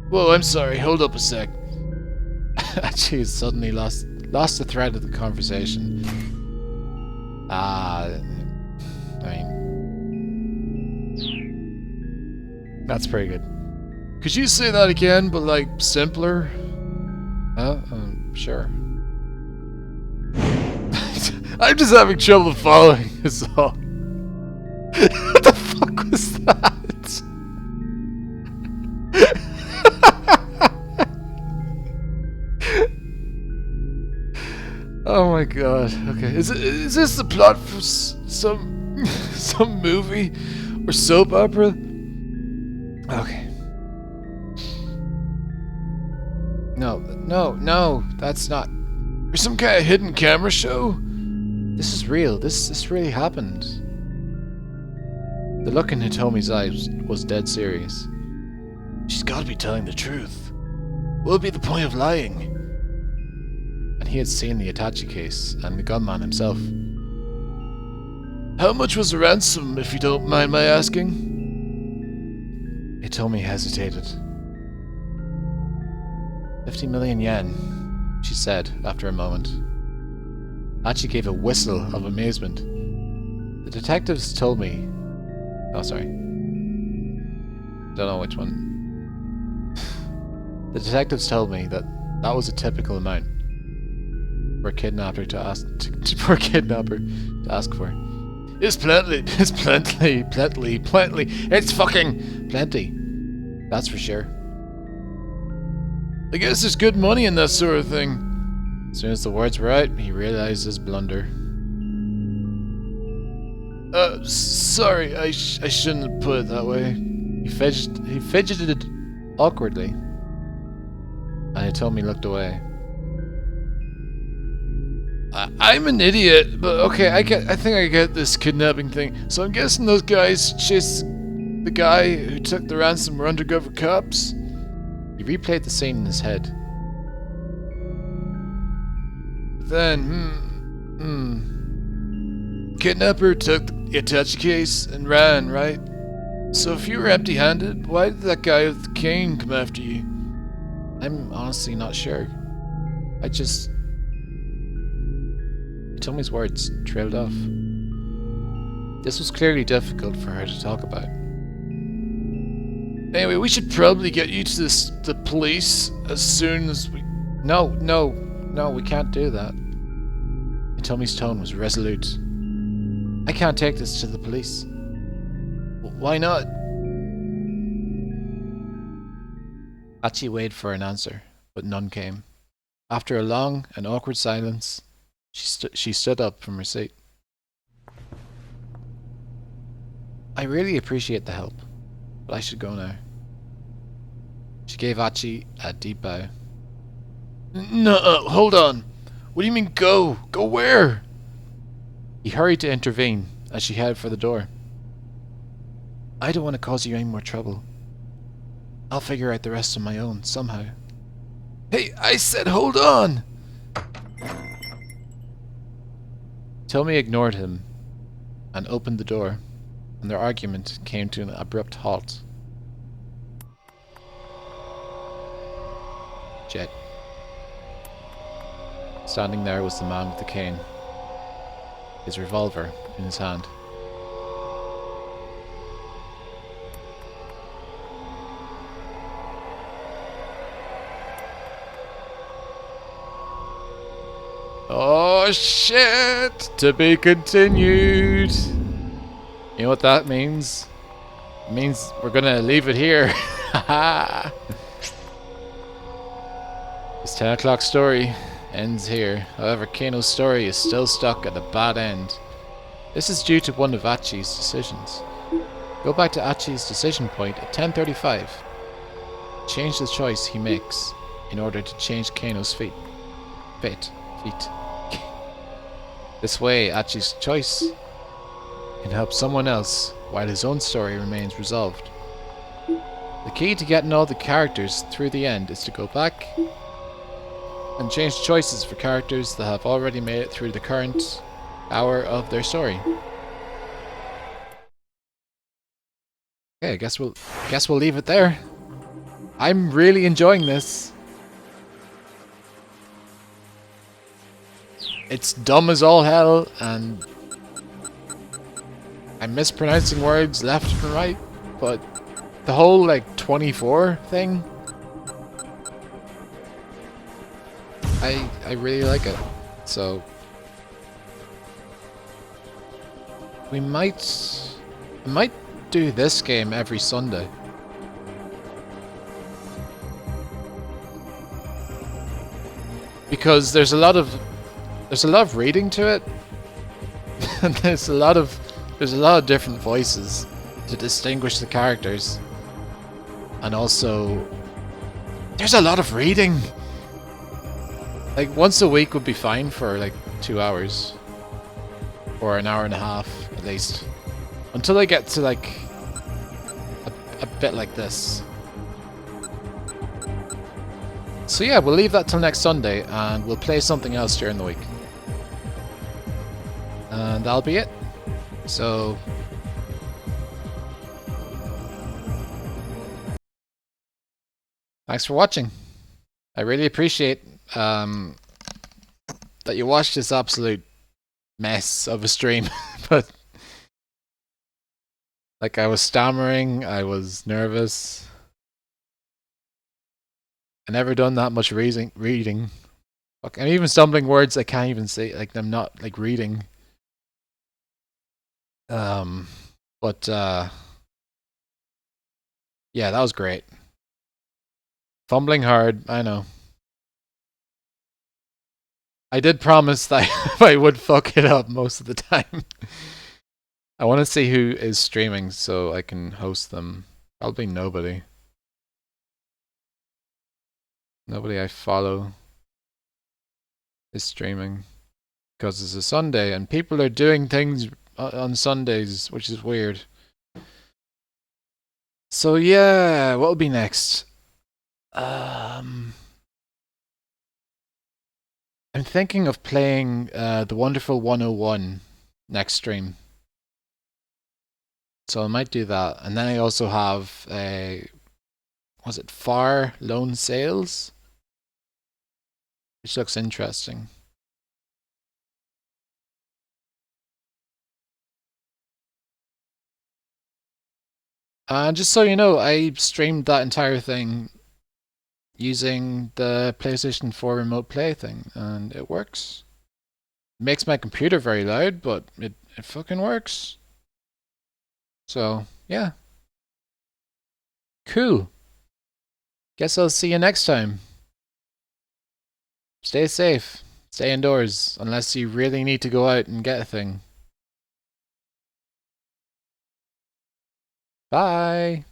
Whoa, I'm sorry, hold up a sec. Hachi suddenly lost the thread of the conversation. I mean... That's pretty good. Could you say that again, but like, simpler? Sure. I'm just having trouble following this all. What the fuck was that? Oh my god. Okay. Is this the plot for some movie or soap opera? Okay. No, that's not. For some kind of hidden camera show? This is real. This really happened. The look in Hitomi's eyes was dead serious. She's gotta be telling the truth. What would be the point of lying? And he had seen the Itachi case and the gunman himself. How much was the ransom, if you don't mind my asking? Hitomi hesitated. 50 million yen, she said after a moment. Hachi gave a whistle of amazement. The detectives told me... Oh, sorry. Don't know which one. The detectives told me that was a typical amount for a kidnapper to ask for. It's plenty. It's fucking plenty. That's for sure. I guess there's good money in that sort of thing. As soon as the words were out, he realized his blunder. Sorry, I shouldn't have put it that way. He fidgeted awkwardly, and Hitomi looked away. I'm an idiot, but okay, I think I get this kidnapping thing. So I'm guessing those guys chased the guy who took the ransom were undercover cops? He replayed the scene in his head. Then, kidnapper took the Itachi case and ran, right? So if you were empty-handed, why did that guy with the cane come after you? I'm honestly not sure. Tommy's words trailed off. This was clearly difficult for her to talk about. Anyway, we should probably get you to the police as soon as we... No, we can't do that. Tommy's tone was resolute. I can't take this to the police. Why not? Hachi waited for an answer, but none came. After a long and awkward silence, she stood up from her seat. I really appreciate the help, but I should go now. She gave Hachi a deep bow. No, hold on. What do you mean go? Go where? He hurried to intervene as she headed for the door. I don't want to cause you any more trouble. I'll figure out the rest on my own, somehow. Hey, I said hold on! Tomi ignored him and opened the door, and their argument came to an abrupt halt. Jet. Standing there was the man with the cane, his revolver in his hand. Oh shit! To be continued! You know what that means? It means we're gonna leave it here. Haha! This 10 o'clock story ends here. However, Kano's story is still stuck at a bad end. This is due to one of Hachi's decisions. Go back to Hachi's decision point at 10:35. Change the choice he makes in order to change Kano's fate. This way, Hachi's choice can help someone else while his own story remains resolved. The key to getting all the characters through the end is to go back and change choices for characters that have already made it through the current hour of their story. Okay, I guess we'll leave it there. I'm really enjoying this. It's dumb as all hell, and I'm mispronouncing words left and right, but the whole, like, 24 thing, I really like it. So I might do this game every Sunday. Because there's a lot of reading to it. And there's a lot of different voices to distinguish the characters. And also there's a lot of reading. Like, once a week would be fine for like 2 hours. Or an hour and a half at least. Until I get to like a bit like this. So yeah, we'll leave that till next Sunday, and we'll play something else during the week. And that'll be it. So thanks for watching. I really appreciate that you watched this absolute mess of a stream. But like, I was stammering, I was nervous. I never done that much reading. Fuck, I'm even stumbling words I can't even say, like, I'm not like reading. But yeah, that was great. Fumbling hard, I know. I did promise that I would fuck it up most of the time. I want to see who is streaming so I can host them. Probably nobody. Nobody I follow is streaming. Because it's a Sunday and people are doing things on Sundays, which is weird. So yeah, what'll be next? I'm thinking of playing The Wonderful 101 next stream. So I might do that. And then I also have was it Far Lone Sales? Which looks interesting. Just so you know, I streamed that entire thing using the PlayStation 4 Remote Play thing, and it works. It makes my computer very loud, but it fucking works. So, yeah. Cool. Guess I'll see you next time. Stay safe. Stay indoors, unless you really need to go out and get a thing. Bye.